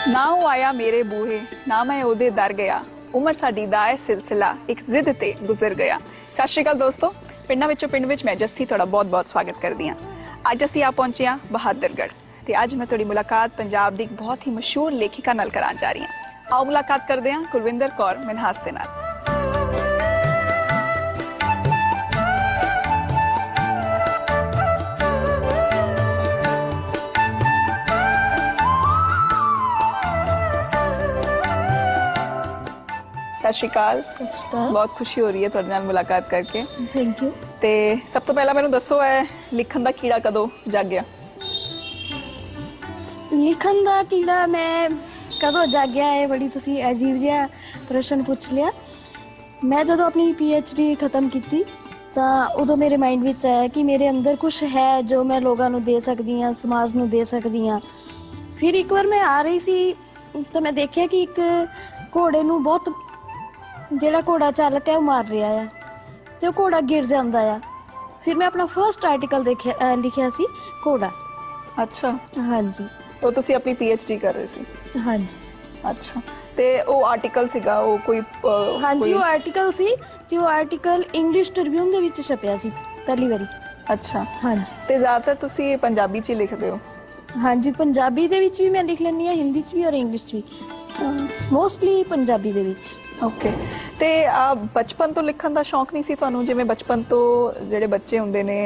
ना वो आया मेरे बूहे ना मैं ओदे दर गया उमर साडी दा है सिलसिला एक जिद ते गुजर गया। सत श्री अकाल दोस्तों, पिंडां विचों पिंड विच मैं जस्सी तुहाडा बहुत बहुत स्वागत करदी हां। अज असीं आ पहुंचे हां बहादुरगढ़ ते अज मैं तुहाडी मुलाकात पंजाब दी एक बहुत ही मशहूर लेखिका नाल कराण जा रही हां। आओ मुलाकात करदे हां कुलविंदर कौर मिन्हास दे नाल। सत श्री अकाल। बहुत खुशी हो रही है तुहाडे नाल मुलाकात करके। Thank you. ते सब तो पहला मैनूं दसो है लिखण दा कीड़ा कदों जागिया? लिखण दा कीड़ा मैं कदों जागिया है, बड़ी तुसीं अजीब जिहा प्रश्न पुछ लिया। मैं जदों अपनी PhD खत्म की तां उदों मेरे माइंड विच आया कि मेरे अंदर कुछ है जो मैं लोगों नूं दे सकदी हां, समाज नूं दे सकदी हां। फिर एक बार मैं आ रही सी तो मैं देखिया कि एक घोड़े नूं बहुत ਜਿਹੜਾ ਘੋੜਾ ਚਾਲਕ है वो मार रहा है ਤੇ ਉਹ ਘੋੜਾ गिर ਜਾਂਦਾ ਆ। फिर मैं अपना फर्स्ट आर्टिकल लिखिया सी घोड़ा। अच्छा, हाँ जी। तो तुसी अपनी PhD कर रहे सी? हाँ जी। अच्छा, ते वो आर्टिकल सीगा वो कोई हाँ जी, वो आर्टिकल सी ते वो आर्टिकल इंग्लिश ट्रिब्यून दे विच छपिया सी पहली बारी। अच्छा, हाँ जी। ते ज्यादातर तुसी पंजाबी च ही लिखदे हो? हाँ जी, पंजाबी दे विच भी मैं लिख लैनी आ, हिंदी च भी और इंग्लिश च भी, मोस्टली पंजाबी दे विच। ओके, ते बचपन तो लिखण दा शौक नहीं सी तुहानूं? जिवें बचपन तो जिहड़े बच्चे हुंदे ने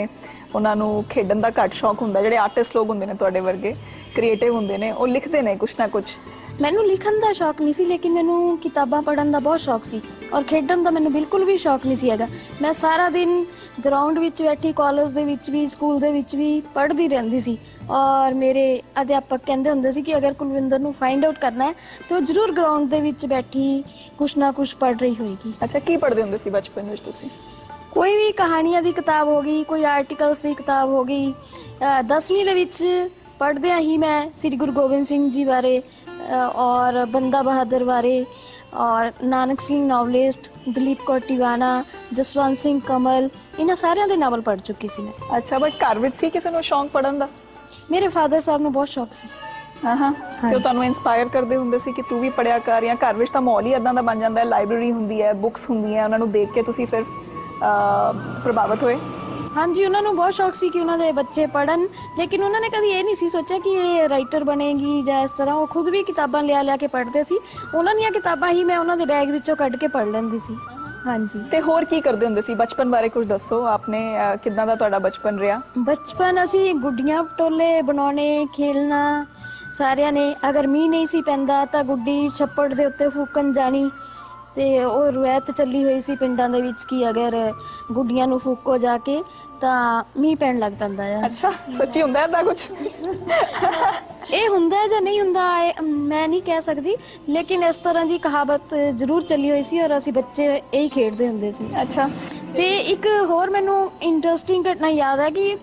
उन्हां नूं खेडण दा घੱਟ शौक हुंदा, जिहड़े आर्टिस्ट लोग हुंदे ने तुहाडे वर्गे क्रिएटिव हुंदे ने ਉਹ लिखदे ने कुछ ना कुछ। मैनूं लिखण दा शौक नहीं सी, लेकिन मैनूं किताबां पढ़न दा बहुत शौक सी और खेडण दा मैनूं बिल्कुल भी शौक नहीं सी हैगा। मैं सारा दिन ग्राउंड विच बैठी, कॉलेज दे विच भी, स्कूल दे विच भी पढ़दी रहंदी सी और मेरे अध्यापक कहंदे हुंदे सी कि अगर कुलविंदर नूं फाइंड आउट करना है तो जरूर ग्राउंड दे विच बैठी कुछ ना कुछ पढ़ रही होएगी। अच्छा, की पढ़दे हुंदे सी बचपन विच तुसीं? कोई भी कहानियां दी किताब हो गई, कोई आर्टिकल्स दी किताब हो गई। 10वीं दे विच पढ़दियां ही मैं श्री गुरु गोबिंद सिंह जी बारे और बंदा बहादुर बारे और नानक सिंह नॉवलिस्ट, दलीप कौर टिवाना, जसवंत सिंह कमल, इन्हां सारियां दे नावल पढ़ चुकी सी मैं। अच्छा, बट घर विच सी किसे नूं शौक पढ़न दा? मेरे फादर साहब नूं बहुत शौक सी। हाँ हाँ, ते तुहानूं इंस्पायर करदे हुंदे सी कि तू भी पढ़िया कर, या घर विच तां माहौल ही इदां दा बन जांदा है, लाइब्रेरी हुंदी है, बुक्स हुंदियां, उन्हां नूं देख के तुसीं फिर प्रभावित होए? हाँ जी, उन्होंने बहुत शौक सी कि उन्होंने बच्चे पढ़न, लेकिन उन्होंने कभी ये नहीं सी सोचा कि ये राइटर बनेगी या इस तरह। वो खुद भी किताबां लिया के पढ़ते सी। उन्होंने दी किताबां ही मैं उन्होंने बैग विचों कढ़ के पढ़ लैंदी सी। हाँ जी। ते होर की करदे हुंदे सी? बचपन बारे कुछ दसो, आपने किदां दा तुहाडा बचपन रहा? बचपन असी गुड्डियां पटोले बनाने, खेलना सारियां ने। अगर मीह नहीं सी पैंदा तां गुड्डी छप्पड़ दे उत्ते फूकन जानी। ते ਉਹ ਰਵਾਇਤ ਚੱਲੀ ਹੋਈ ਸੀ ਪਿੰਡਾਂ ਦੇ ਵਿੱਚ ਕਿ ਅਗਰ ਗੁੱਡੀਆਂ ਨੂੰ ਫੂਕੋ ਜਾ ਕੇ ਤਾਂ ਮੀਂਹ ਪੈਣ ਲੱਗ ਪੈਂਦਾ ਆ। ਅੱਛਾ, ਸੱਚੀ ਹੁੰਦਾ ਹੈ ਤਾਂ ਕੁਝ? ਇਹ ਹੁੰਦਾ ਜਾਂ ਨਹੀਂ ਹੁੰਦਾ ਮੈਂ ਨਹੀਂ ਕਹਿ ਸਕਦੀ, ਲੇਕਿਨ ਇਸ ਤਰ੍ਹਾਂ ਦੀ ਕਹਾਵਤ ਜ਼ਰੂਰ ਚੱਲੀ ਹੋਈ ਸੀ ਔਰ ਅਸੀਂ ਬੱਚੇ ਇਹੀ ਖੇਡਦੇ ਹੁੰਦੇ ਸੀ। ਅੱਛਾ, ਤੇ ਇੱਕ ਹੋਰ ਮੈਨੂੰ ਇੰਟਰਸਟਿੰਗ ਘਟਨਾ ਯਾਦ ਹੈ ਕਿ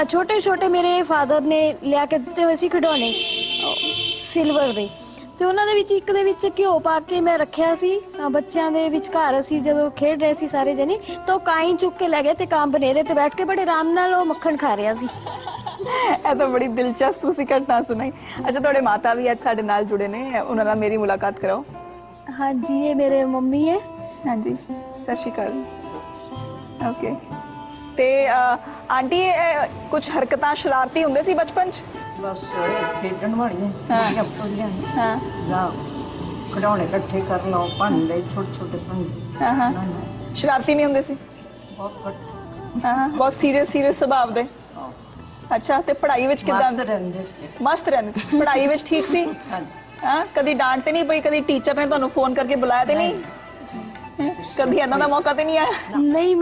ਛੋਟੇ ਛੋਟੇ ਮੇਰੇ ਫਾਦਰ ਨੇ ਲਿਆ ਕੇ ਦਿੱਤੇ ਹੋਏ ਸੀ ਖਿਡੌਣੇ ਸਿਲਵਰ ਦੇ, ਤੇ ਉਹਨਾਂ ਦੇ ਵਿੱਚ ਇੱਕ ਦੇ ਵਿੱਚ ਘਿਓ ਪਾ ਕੇ ਮੈਂ ਰੱਖਿਆ ਸੀ। ਬੱਚਿਆਂ ਦੇ ਵਿਚਕਾਰ ਅਸੀਂ ਜਦੋਂ ਖੇਡ ਰਹੇ ਸੀ ਸਾਰੇ ਜਣੇ, ਤਾਂ ਉਹ ਕਾਈ ਚੁੱਕ ਕੇ ਲੈ ਗਏ ਤੇ ਕਾਂ ਬਨੇਰੇ ਤੇ ਬੈਠ ਕੇ ਬੜੇ ਆਰਾਮ ਨਾਲ ਉਹ ਮੱਖਣ ਖਾ ਰਿਹਾ ਸੀ। ਇਹ ਤਾਂ ਬੜੀ ਦਿਲਚਸਪ ਤੁਸੀਂ ਘਟਨਾ ਸੁਣਾਈ। ਅੱਛਾ, ਤੁਹਾਡੇ ਮਾਤਾ ਵੀ ਅੱਜ ਸਾਡੇ ਨਾਲ ਜੁੜੇ ਨੇ, ਉਹਨਾਂ ਨਾਲ ਮੇਰੀ ਮੁਲਾਕਾਤ ਕਰਾਓ। ਹਾਂਜੀ, ਇਹ ਮੇਰੇ ਮੰਮੀ ਹੈ। ਹਾਂਜੀ, ਸਤਿ ਸ਼੍ਰੀ ਅਕਾਲ। ਓਕੇ, ਤੇ ਆਂਟੀ ਕੁਝ ਹਰਕਤਾਂ ਸ਼ਰਾਰਤੀ ਹੁੰਦੇ ਸੀ ਬਚਪਨ 'ਚ? बस खेडन वालियां पटोलियां जा खिडौने इकट्ठे कर लो, भांडे छोटे छोटे भांडे। हाँ हाँ, शरारती नहीं होंदे सी? बहुत हाँ हाँ, बहुत सीरियस स्वभाव दे। अच्छा, ते पढ़ाई विच किदां? मस्त रहंदे। पढ़ाई विच ठीक सी? हाँ, कदी डांट ते नहीं पई? कदी टीचर ने तुहानूं फोन करके बुलाया ते नहीं? कभी इदां दा मौका ते नहीं आया? नहीं,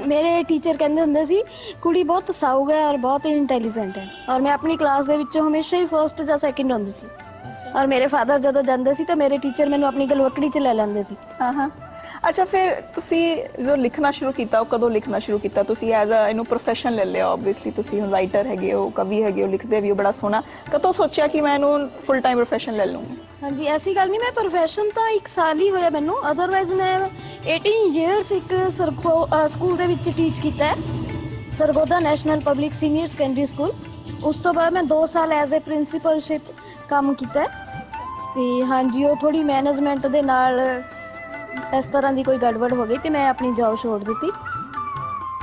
मेरे टीचर कहंदे हुंदे सी कुड़ी बहुत साਊ है और बहुत इंटैलीजेंट है, और मैं अपनी क्लास दे विचों हमेशा ही फर्स्ट या सैकेंड हुंदी सी। और मेरे फादर जदों जांदे सी तो मेरे टीचर मैनूं अपनी गलवकड़ी च ले लैंदे सी। हाँ हाँ। अच्छा, फिर तुसी जो लिखना शुरू किया कदों लिखना शुरू किया? तुसी एज इनू प्रोफैशन ले लिया? ओबवियसली तुसी हुण राइटर हैगे हो, कवि हैगे हो, लिखते भी हो बड़ा सोहना। कदों सोचा कि मैं इनू फुल टाइम प्रोफैशन ले लूँगी? हाँ जी, ऐसी गल नहीं। मैं प्रोफैशन तो 1 साल ही होया मैनू, अदरवाइज मैं 18 ईयर्स एक स्कूल दे विच टीच कीता है, Sargodha national public senior secondary school. उस तो बाद मैं 2 साल एज ए प्रिंसीपलशिप काम किया है। ਤੇ ਹਾਂਜੀ ਉਹ ਥੋੜੀ ਮੈਨੇਜਮੈਂਟ ਦੇ ਨਾਲ ਇਸ ਤਰ੍ਹਾਂ ਦੀ ਕੋਈ ਗੜਬੜ ਹੋ ਗਈ ਤੇ ਮੈਂ ਆਪਣੀ ਜੌਬ ਛੋੜ ਦਿੱਤੀ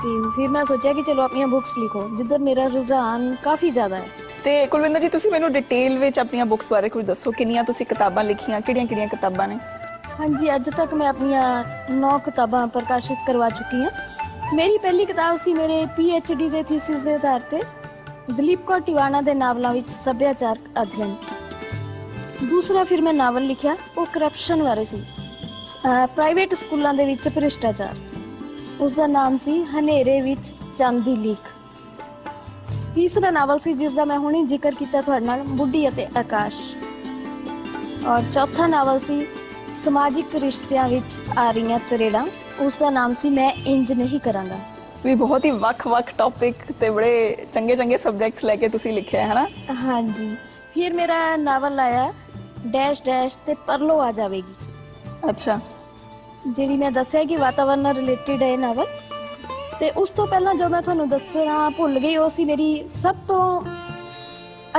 ਤੇ ਫਿਰ ਮੈਂ ਸੋਚਿਆ ਕਿ ਚਲੋ ਆਪਣੀਆਂ ਬੁੱਕਸ ਲਿਖੋ, ਜਿੱਧਰ ਮੇਰਾ ਰੁਝਾਨ ਕਾਫੀ ਜ਼ਿਆਦਾ ਹੈ। ਤੇ ਕੁਲਵਿੰਦਰ ਜੀ, ਤੁਸੀਂ ਮੈਨੂੰ ਡਿਟੇਲ ਵਿੱਚ ਆਪਣੀਆਂ ਬੁੱਕਸ ਬਾਰੇ ਕੁਝ ਦੱਸੋ। ਕਿੰਨੀਆਂ ਤੁਸੀਂ ਕਿਤਾਬਾਂ ਲਿਖੀਆਂ, ਕਿਹੜੀਆਂ-ਕਿਹੜੀਆਂ ਕਿਤਾਬਾਂ ਨੇ? ਹਾਂਜੀ, ਅੱਜ ਤੱਕ ਮੈਂ ਆਪਣੀਆਂ 9 ਕਿਤਾਬਾਂ ਪ੍ਰਕਾਸ਼ਿਤ ਕਰਵਾ ਚੁੱਕੀ ਹਾਂ। ਮੇਰੀ ਪਹਿਲੀ ਕਿਤਾਬ ਸੀ ਮੇਰੇ PhD ਦੇ ਥੀਸਿਸ ਦੇ ਆਧਾਰ ਤੇ ਦਲੀਪ ਕੌਰ ਟਿਵਾਣਾ ਦੇ ਨਾਵਲਾਂ ਵਿੱਚ ਸੱਭਿਆਚਾਰਕ ਅਧਿਐਨ। ਦੂਸਰਾ ਫਿਰ ਮੈਂ ਨਾਵਲ ਲਿਖਿਆ, ਉਹ ਕਰਪਸ਼ਨ ਬਾਰੇ ਸੀ, ਪ੍ਰਾਈਵੇਟ ਸਕੂਲਾਂ ਦੇ ਵਿੱਚ ਭ੍ਰਿਸ਼ਟਾਚਾਰ। ਉਸ ਦਾ ਨਾਮ ਸੀ ਹਨੇਰੇ ਵਿੱਚ ਚੰਦ ਦੀ ਲੀਕ। ਤੀਸਰਾ ਨਾਵਲ ਸੀ ਜਿਸ ਦਾ ਮੈਂ ਹੁਣੇ ਜ਼ਿਕਰ ਕੀਤਾ ਤੁਹਾਡੇ ਨਾਲ, ਬੁੱਢੀ ਅਤੇ ਆਕਾਸ਼। ਔਰ ਚੌਥਾ ਨਾਵਲ ਸੀ ਸਮਾਜਿਕ ਰਿਸ਼ਤਿਆਂ ਵਿੱਚ ਆ ਰਹੀਆਂ ਤਰੇੜਾਂ। ਉਸ ਦਾ ਨਾਮ ਸੀ ਮੈਂ ਇੰਜ ਨਹੀਂ ਕਰਾਂਗਾ। ਵੀ ਬਹੁਤ ਹੀ ਵੱਖ-ਵੱਖ ਟੌਪਿਕ ਤੇ ਬੜੇ ਚੰਗੇ-ਚੰਗੇ ਸਬਜੈਕਟਸ ਲੈ ਕੇ ਤੁਸੀਂ ਲਿਖਿਆ ਹੈ ਨਾ? ਹਾਂਜੀ। ਫਿਰ ਮੇਰਾ ਨਾਵਲ ਆਇਆ ਡੈਸ਼ ਡੈਸ਼ ਤੇ ਪਰਲੋ ਆ ਜਾਵੇਗੀ। ਅੱਛਾ। ਜਿਹੜੀ ਮੈਂ ਦੱਸਿਆ ਕਿ ਵਾਤਾਵਰਨ ਨਾਲ ਰਿਲੇਟਡ ਹੈ ਨਾਵਲ। ਤੇ ਉਸ ਤੋਂ ਪਹਿਲਾਂ ਜੋ ਮੈਂ ਤੁਹਾਨੂੰ ਦੱਸਣਾ ਭੁੱਲ ਗਈ, ਉਹ ਸੀ ਮੇਰੀ ਸਭ ਤੋਂ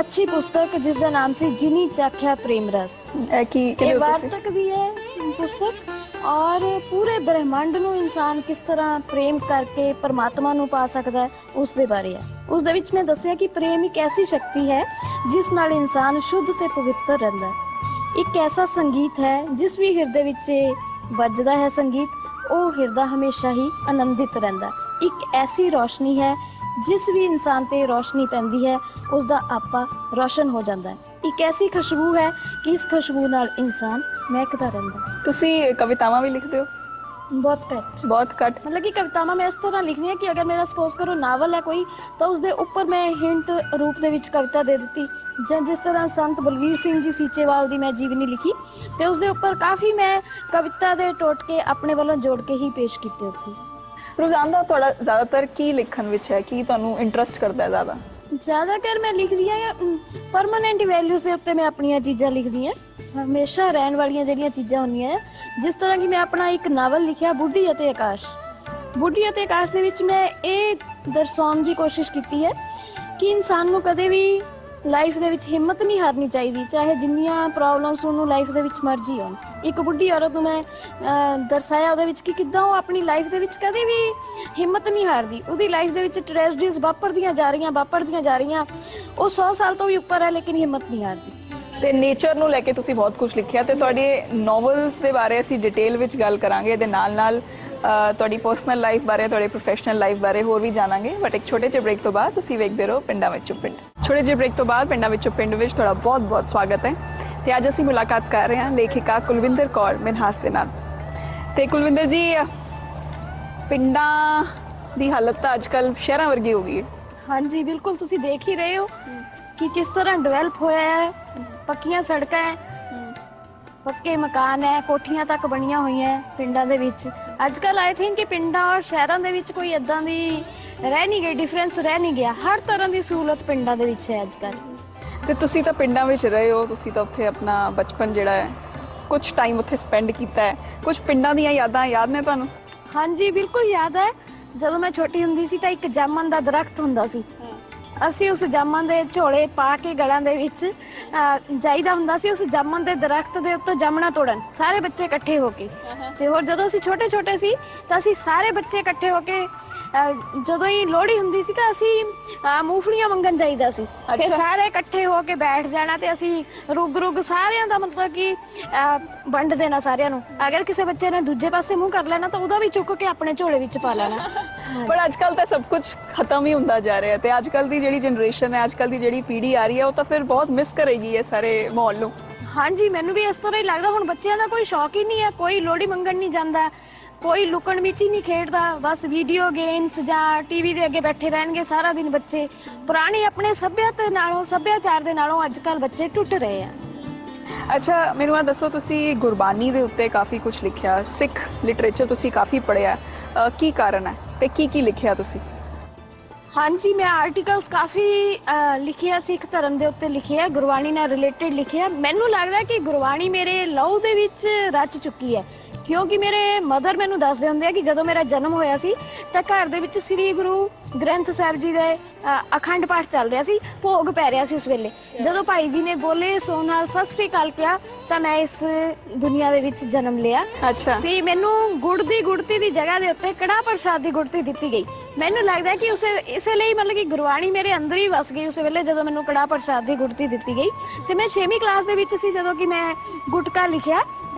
ਅੱਛੀ ਪੁਸਤਕ ਜਿਸ ਦਾ ਨਾਮ ਸੀ ਜਿਨੀ ਚਾਖਿਆ ਪ੍ਰੇਮ ਰਸ। ਇਹ ਵਾਰਤਕ ਦੀ ਹੈ ਪੁਸਤਕ, ਔਰ ਪੂਰੇ ਬ੍ਰਹਿਮੰਡ ਨੂੰ ਇਨਸਾਨ ਕਿਸ ਤਰ੍ਹਾਂ ਪ੍ਰੇਮ ਕਰਕੇ ਪਰਮਾਤਮਾ ਨੂੰ ਪਾ ਸਕਦਾ ਹੈ ਉਸ ਦੇ ਬਾਰੇ ਹੈ। ਉਸ ਦੇ ਵਿੱਚ ਮੈਂ ਦੱਸਿਆ ਕਿ ਪ੍ਰੇਮ ਇੱਕ ਐਸੀ ਸ਼ਕਤੀ ਹੈ ਜਿਸ ਨਾਲ ਇਨਸਾਨ ਸ਼ੁੱਧ ਤੇ ਪਵਿੱਤਰ ਰਹਿੰਦਾ ਹੈ। ਇੱਕ ਐਸਾ ਸੰਗੀਤ ਹੈ ਜਿਸ ਵੀ ਹਿਰਦੇ ਵਿੱਚ ਵੱਜਦਾ ਹੈ ਸੰਗੀਤ, ਉਹ ਹਿਰਦਾ ਹਮੇਸ਼ਾ ਹੀ ਆਨੰਦਿਤ ਰਹਿੰਦਾ ਹੈ। ਇੱਕ ਐਸੀ ਰੋਸ਼ਨੀ ਹੈ ਜਿਸ ਵੀ ਇਨਸਾਨ ਤੇ ਰੋਸ਼ਨੀ ਪੈਂਦੀ ਹੈ ਉਸ ਦਾ ਆਪਾ ਰੋਸ਼ਨ ਹੋ ਜਾਂਦਾ ਹੈ। ਇੱਕ ਐਸੀ ਖੁਸ਼ਬੂ ਹੈ ਕਿ ਇਸ ਖੁਸ਼ਬੂ ਨਾਲ ਇਨਸਾਨ ਮਹਿਕਦਾ ਰਹਿੰਦਾ। ਤੁਸੀਂ ਕਵਿਤਾਵਾਂ ਵੀ ਲਿਖਦੇ ਹੋ? ਬਹੁਤ ਘੱਟ। ਬਹੁਤ ਘੱਟ। ਮਤਲਬ ਕਿ ਕਵਿਤਾਵਾਂ ਮੈਂ ਇਸ ਤਰ੍ਹਾਂ ਲਿਖਦੀ ਹਾਂ ਕਿ ਅਗਰ ਮੇਰਾ ਸਪੋਜ਼ ਕਰੋ ਨਾਵਲ ਹੈ ਕੋਈ, ਤਾਂ ਉਸਦੇ ਉੱਪਰ ਮੈਂ ਹਿੰਟ ਰੂਪ ਦੇ ਵਿੱਚ ਕਵਿਤਾ ਦੇ ਦਿੱਤੀ। ਜਾਂ ਜਿਸ ਤਰ੍ਹਾਂ ਸੰਤ ਬਲਵੀਰ ਸਿੰਘ ਜੀ ਸੀਚੇਵਾਲ ਦੀ ਮੈਂ ਜੀਵਨੀ ਲਿਖੀ ਤੇ ਉਸਦੇ ਉੱਪਰ ਕਾਫੀ ਮੈਂ ਕਵਿਤਾ ਦੇ ਟੋਟਕੇ ਆਪਣੇ ਵੱਲੋਂ ਜੋੜ ਕੇ ਹੀ ਪੇਸ਼ ਕੀਤੇ ਉੱਥੇ। ਰੋਜ਼ਾਨਾ ਦਾ ਤੁਹਾਡਾ ਜ਼ਿਆਦਾਤਰ ਕੀ ਲਿਖਣ ਵਿੱਚ ਹੈ, ਕੀ ਤੁਹਾਨੂੰ ਇੰਟਰਸਟ ਕਰਦਾ ਹੈ ਜ਼ਿਆਦਾ? ਜ਼ਿਆਦਾਤਰ ਮੈਂ ਲਿਖਦੀ ਹਾਂ ਪਰਮਾਨੈਂਟ ਵੈਲਿਊਜ਼ ਦੇ ਉੱਤੇ ਮੈਂ ਆਪਣੀਆਂ ਚੀਜ਼ਾਂ ਲਿਖਦੀ ਹਾਂ, ਹਮੇਸ਼ਾ ਰਹਿਣ ਵਾਲੀਆਂ ਜਿਹੜੀਆਂ ਚੀਜ਼ਾਂ ਹੁੰਦੀਆਂ। ਜਿਸ ਤਰ੍ਹਾਂ ਕਿ ਮੈਂ ਆਪਣਾ ਇੱਕ ਨਾਵਲ ਲਿਖਿਆ ਬੁੱਢੀ ਅਤੇ ਆਕਾਸ਼। ਬੁੱਢੀ ਅਤੇ ਆਕਾਸ਼ ਦੇ ਵਿੱਚ ਮੈਂ ਇਹ ਦਰਸਾਉਣ ਦੀ ਕੋਸ਼ਿਸ਼ ਕੀਤੀ ਹੈ ਕਿ ਇਨਸਾਨ ਨੂੰ ਕਦੇ ਵੀ ਲਾਈਫ ਦੇ ਵਿੱਚ ਹਿੰਮਤ ਨਹੀਂ ਹਾਰਨੀ ਚਾਹੀਦੀ, ਚਾਹੇ ਜਿੰਨੀਆਂ ਪ੍ਰੋਬਲਮਸ ਉਹਨੂੰ ਲਾਈਫ ਦੇ ਵਿੱਚ ਮਰਜ਼ੀ ਹੋਣ। ਇੱਕ ਬੁੱਢੀ ਔਰਤ ਨੂੰ ਮੈਂ ਦਰਸਾਇਆ ਉਹਦੇ ਵਿੱਚ ਕਿ ਕਿੱਦਾਂ ਉਹ ਆਪਣੀ ਲਾਈਫ ਦੇ ਵਿੱਚ ਕਦੇ ਵੀ ਹਿੰਮਤ ਨਹੀਂ ਹਾਰਦੀ। ਉਹਦੀ ਲਾਈਫ ਦੇ ਵਿੱਚ ਟ੍ਰੈਜਡੀਜ਼ ਵਾਪਰਦੀਆਂ ਜਾ ਰਹੀਆਂ। ਉਹ 100 ਸਾਲ ਤੋਂ ਵੀ ਉੱਪਰ ਹੈ ਲੇਕਿਨ ਹਿੰਮਤ ਨਹੀਂ ਹਾਰਦੀ। ਤੇ ਨੇਚਰ ਨੂੰ ਲੈ ਕੇ ਤੁਸੀਂ ਬਹੁਤ ਕੁਝ ਲਿਖਿਆ ਤੇ ਤੁਹਾਡੇ ਨੋਵਲਸ ਦੇ ਬਾਰੇ ਅਸੀਂ ਡਿਟੇਲ ਵਿੱਚ ਗੱਲ ਕਰਾਂਗੇ। ਇਹਦੇ ਨਾਲ ਤੁਹਾਡੀ ਪਰਸਨਲ ਲਾਈਫ ਬਾਰੇ, ਤੁਹਾਡੇ ਪ੍ਰੋਫੈਸ਼ਨਲ ਲਾਈਫ ਬਾਰੇ ਹੋਰ ਵੀ ਜਾਣਾਂਗੇ। ਬਟ ਇੱਕ ਛੋਟੇ ਜਿਹੇ ਬ੍ਰੇਕ ਤੋਂ ਬਾਅਦ ਤੁਸੀਂ ਵੇਖਦੇ ਰਹੋ ਪਿੰਡਾਂ ਵਿੱਚੋਂ ਪਿੰਡ। ਛੋਟੇ ਜਿਹੇ ਬ੍ਰੇਕ ਤੋਂ ਬਾਅਦ ਪਿੰਡਾਂ ਵਿੱਚੋਂ ਪਿੰਡ ਵਿੱਚ ਤੁਹਾਡਾ ਬਹੁਤ-ਬਹੁਤ ਸਵਾਗਤ ਹੈ। ਤੇ ਅੱਜ ਅਸੀਂ ਮੁਲਾਕਾਤ ਕਰ ਰਹੇ ਹਾਂ ਲੇਖਿਕਾ ਕੁਲਵਿੰਦਰ ਕੌਰ ਮਿਨਹਾਸ ਦੇ ਨਾਲ। ਤੇ ਕੁਲਵਿੰਦਰ ਜੀ, ਪਿੰਡਾਂ ਦੀ ਹਾਲਤ ਤਾਂ ਅੱਜ-ਕੱਲ੍ਹ ਸ਼ਹਿਰਾਂ ਵਰਗੀ ਹੋ ਗਈ ਹੈ। ਹਾਂਜੀ, ਬਿਲਕੁਲ। ਤੁਸੀਂ ਦੇਖ ਹੀ ਰਹੇ ਹੋ ਕਿ ਕਿਸ ਤਰ੍ਹਾਂ ਡਿਵੈਲਪ ਹੋਇਆ ਹੈ। ਪੱਕੀਆਂ ਸੜਕਾਂ ਹੈ, ਪੱਕੇ ਮਕਾਨ ਹੈ, ਕੋਠੀਆਂ ਤੱਕ ਬਣੀਆਂ ਹੋਈਆਂ ਪਿੰਡਾਂ ਦੇ ਵਿੱਚ। ਅੱਜ ਕੱਲ੍ਹ ਆਈ ਥਿੰਕ ਕਿ ਪਿੰਡਾਂ ਔਰ ਸ਼ਹਿਰਾਂ ਦੇ ਵਿੱਚ ਕੋਈ ਇੱਦਾਂ ਦੀ ਰਹਿ ਨਹੀਂ ਗਈ, ਡਿਫਰੈਂਸ ਰਹਿ ਨਹੀਂ ਗਿਆ। ਹਰ ਤਰ੍ਹਾਂ ਦੀ ਸਹੂਲਤ ਪਿੰਡਾਂ ਦੇ ਵਿੱਚ ਹੈ ਅੱਜ ਕੱਲ੍ਹ। ਤੇ ਤੁਸੀਂ ਤਾਂ ਪਿੰਡਾਂ ਵਿੱਚ ਰਹੇ ਹੋ, ਤੁਸੀਂ ਤਾਂ ਉੱਥੇ ਆਪਣਾ ਬਚਪਨ ਜਿਹੜਾ ਹੈ ਕੁਝ ਟਾਈਮ ਉੱਥੇ ਸਪੈਂਡ ਕੀਤਾ ਹੈ। ਕੁਝ ਪਿੰਡਾਂ ਦੀਆਂ ਯਾਦਾਂ ਯਾਦ ਨੇ ਤੁਹਾਨੂੰ? ਹਾਂਜੀ, ਬਿਲਕੁਲ ਯਾਦ ਹੈ। ਜਦੋਂ ਮੈਂ ਛੋਟੀ ਹੁੰਦੀ ਸੀ ਤਾਂ ਇੱਕ ਜਾਮਨ ਦਾ ਦਰਖਤ ਹੁੰਦਾ ਸੀ। ਅਸੀਂ ਉਸ ਜਾਮਨ ਦੇ ਝੋਲੇ ਪਾ ਕੇ ਗਲਾਂ ਦੇ ਵਿੱਚ ਜਾਈਦਾ ਹੁੰਦਾ ਸੀ ਉਸ ਜਾਮਨ ਦੇ ਦਰਖਤ ਦੇ ਉੱਤੋਂ ਜਾਮਣਾ ਤੋੜਨ, ਸਾਰੇ ਬੱਚੇ ਇਕੱਠੇ ਹੋ ਕੇ। ਤੇ ਹੋਰ ਜਦੋਂ ਅਸੀਂ ਛੋਟੇ ਸੀ ਤਾਂ ਅਸੀਂ ਸਾਰੇ ਬੱਚੇ ਇਕੱਠੇ ਹੋ ਕੇ ਜਦੋਂ ਹੀ ਲੋਹੜੀ ਹੁੰਦੀ ਸੀ ਤਾਂ ਅਸੀਂ ਮੂੰਗਫਲੀਆਂ ਮੰਗਣ ਜਾਈਦਾ ਸੀ। ਫਿਰ ਸਾਰੇ ਇਕੱਠੇ ਹੋ ਕੇ ਬੈਠ ਜਾਣਾ ਤੇ ਅਸੀਂ ਰੁੱਗ ਸਾਰਿਆਂ ਦਾ ਮਤਲਬ ਕਿ ਵੰਡ ਦੇਣਾ ਸਾਰਿਆਂ ਨੂੰ। ਅਗਰ ਕਿਸੇ ਬੱਚੇ ਨੇ ਦੂਜੇ ਪਾਸੇ ਮੂੰਹ ਕਰ ਲੈਣਾ ਤਾਂ ਉਹਦਾ ਵੀ ਚੁੱਕ ਕੇ ਆਪਣੇ ਝੋਲੇ ਵਿੱਚ ਪਾ ਲੈਣਾ। ਪਰ ਅੱਜ ਕੱਲ੍ਹ ਤਾਂ ਸਭ ਕੁਝ ਖਤਮ ਹੀ ਹੁੰਦਾ ਜਾ ਰਿਹਾ ਤੇ ਅੱਜ ਕੱਲ੍ਹ ਦੀ ਜਿਹੜੀ ਜਨਰੇਸ਼ਨ ਹੈ, ਅੱਜ ਕੱਲ੍ਹ ਦੀ ਜਿਹੜੀ ਪੀੜ੍ਹੀ ਆ ਰਹੀ ਹੈ, ਉਹ ਤਾਂ ਫਿਰ ਬਹੁਤ ਮਿਸ ਕਰੇਗੀ ਇਹ ਸਾਰੇ ਮਾਹੌਲ ਨੂੰ। ਹਾਂਜੀ, ਮੈਨੂੰ ਵੀ ਇਸ ਤਰ੍ਹਾਂ ਹੀ ਲੱਗਦਾ। ਹੁਣ ਬੱਚਿਆਂ ਦਾ ਕੋਈ ਸ਼ੌਕ ਹੀ ਨਹੀਂ ਹੈ, ਕੋਈ ਲੋਹੜੀ ਮੰਗਣ ਨਹੀਂ ਜਾਂਦਾ, ਕੋਈ ਲੁਕਣ ਮਿਚੀ ਨਹੀਂ ਖੇਡਦਾ, ਬਸ ਵੀਡੀਓ ਗੇਮਸ ਜਾਂ ਟੀਵੀ ਦੇ ਅੱਗੇ ਬੈਠੇ ਰਹਿਣਗੇ ਸਾਰਾ ਦਿਨ ਬੱਚੇ। ਪੁਰਾਣੇ ਆਪਣੇ ਸੱਭਿਆਚਾਰ ਦੇ ਨਾਲੋਂ ਅੱਜ ਕੱਲ੍ਹ ਬੱਚੇ ਟੁੱਟ ਰਹੇ ਆ। ਅੱਛਾ, ਮੈਨੂੰ ਇਹ ਦੱਸੋ, ਤੁਸੀਂ ਗੁਰਬਾਣੀ ਦੇ ਉੱਤੇ ਕਾਫੀ ਕੁਝ ਲਿਖਿਆ, ਸਿੱਖ ਲਿਟਰੇਚਰ ਤੁਸੀਂ ਕਾਫੀ ਪੜ੍ਹਿਆ, ਕੀ ਕਾਰਨ ਹੈ ਤੇ ਕੀ ਲਿਖਿਆ ਤੁਸੀਂ? ਹਾਂਜੀ, ਮੈਂ ਆਰਟੀਕਲਸ ਕਾਫੀ ਲਿਖੇ ਆ, ਸਿੱਖ ਧਰਮ ਦੇ ਉੱਤੇ ਲਿਖੇ ਆ, ਗੁਰਬਾਣੀ ਨਾਲ ਰਿਲੇਟਡ ਲਿਖੇ ਆ। ਮੈਨੂੰ ਲੱਗਦਾ ਕਿ ਗੁਰਬਾਣੀ ਮੇਰੇ ਲਹੂ ਦੇ ਵਿੱਚ ਰਚ ਚੁੱਕੀ ਹੈ ਕਿਉਂਕਿ ਮੇਰੇ ਮਦਰ ਮੈਨੂੰ ਦੱਸਦੇ ਹੁੰਦੇ ਆ ਕਿ ਜਦੋਂ ਮੇਰਾ ਜਨਮ ਹੋਇਆ ਸੀ ਤਾਂ ਘਰ ਦੇ ਵਿੱਚ ਸ੍ਰੀ ਗੁਰੂ ਗ੍ਰੰਥ ਸਾਹਿਬ ਜੀ ਦੇ ਅਖੰਡ ਪਾਠ ਚੱਲ ਰਿਹਾ ਸੀ, ਭੋਗ ਪੈ ਰਿਹਾ ਸੀ ਉਸ ਵੇਲੇ। ਜਦੋਂ ਭਾਈ ਜੀ ਨੇ ਬੋਲੇ ਸੋ ਨਾਲ ਸਤਿ ਸ੍ਰੀ ਅਕਾਲ ਕਿਹਾ ਤਾਂ ਮੈਂ ਇਸ ਦੁਨੀਆ ਦੇ ਵਿੱਚ ਜਨਮ ਲਿਆ। ਅੱਛਾ। ਤੇ ਮੈਨੂੰ ਗੁੜ ਦੀ ਗੁੜਤੀ ਦੀ ਜਗ੍ਹਾ ਦੇ ਉੱਤੇ ਕੜਾਹ ਪ੍ਰਸ਼ਾਦ ਦੀ ਗੁੜਤੀ ਦਿੱਤੀ ਗਈ। ਮੈਨੂੰ ਲੱਗਦਾ ਕਿ ਇਸੇ ਲਈ ਮਤਲਬ ਕਿ ਗੁਰਬਾਣੀ ਮੇਰੇ ਅੰਦਰ ਹੀ ਵਸ ਗਈ ਉਸ ਵੇਲੇ ਜਦੋਂ ਮੈਨੂੰ ਕੜਾਹ ਪ੍ਰਸ਼ਾਦ ਦੀ ਗੁੜਤੀ ਦਿੱਤੀ ਗਈ। ਤੇ ਮੈਂ 6ਵੀਂ ਕਲਾਸ ਦੇ ਵਿੱਚ ਸੀ ਜਦੋਂ ਕਿ ਮੈਂ ਗੁਟਕਾ ਲਿਖਿਆ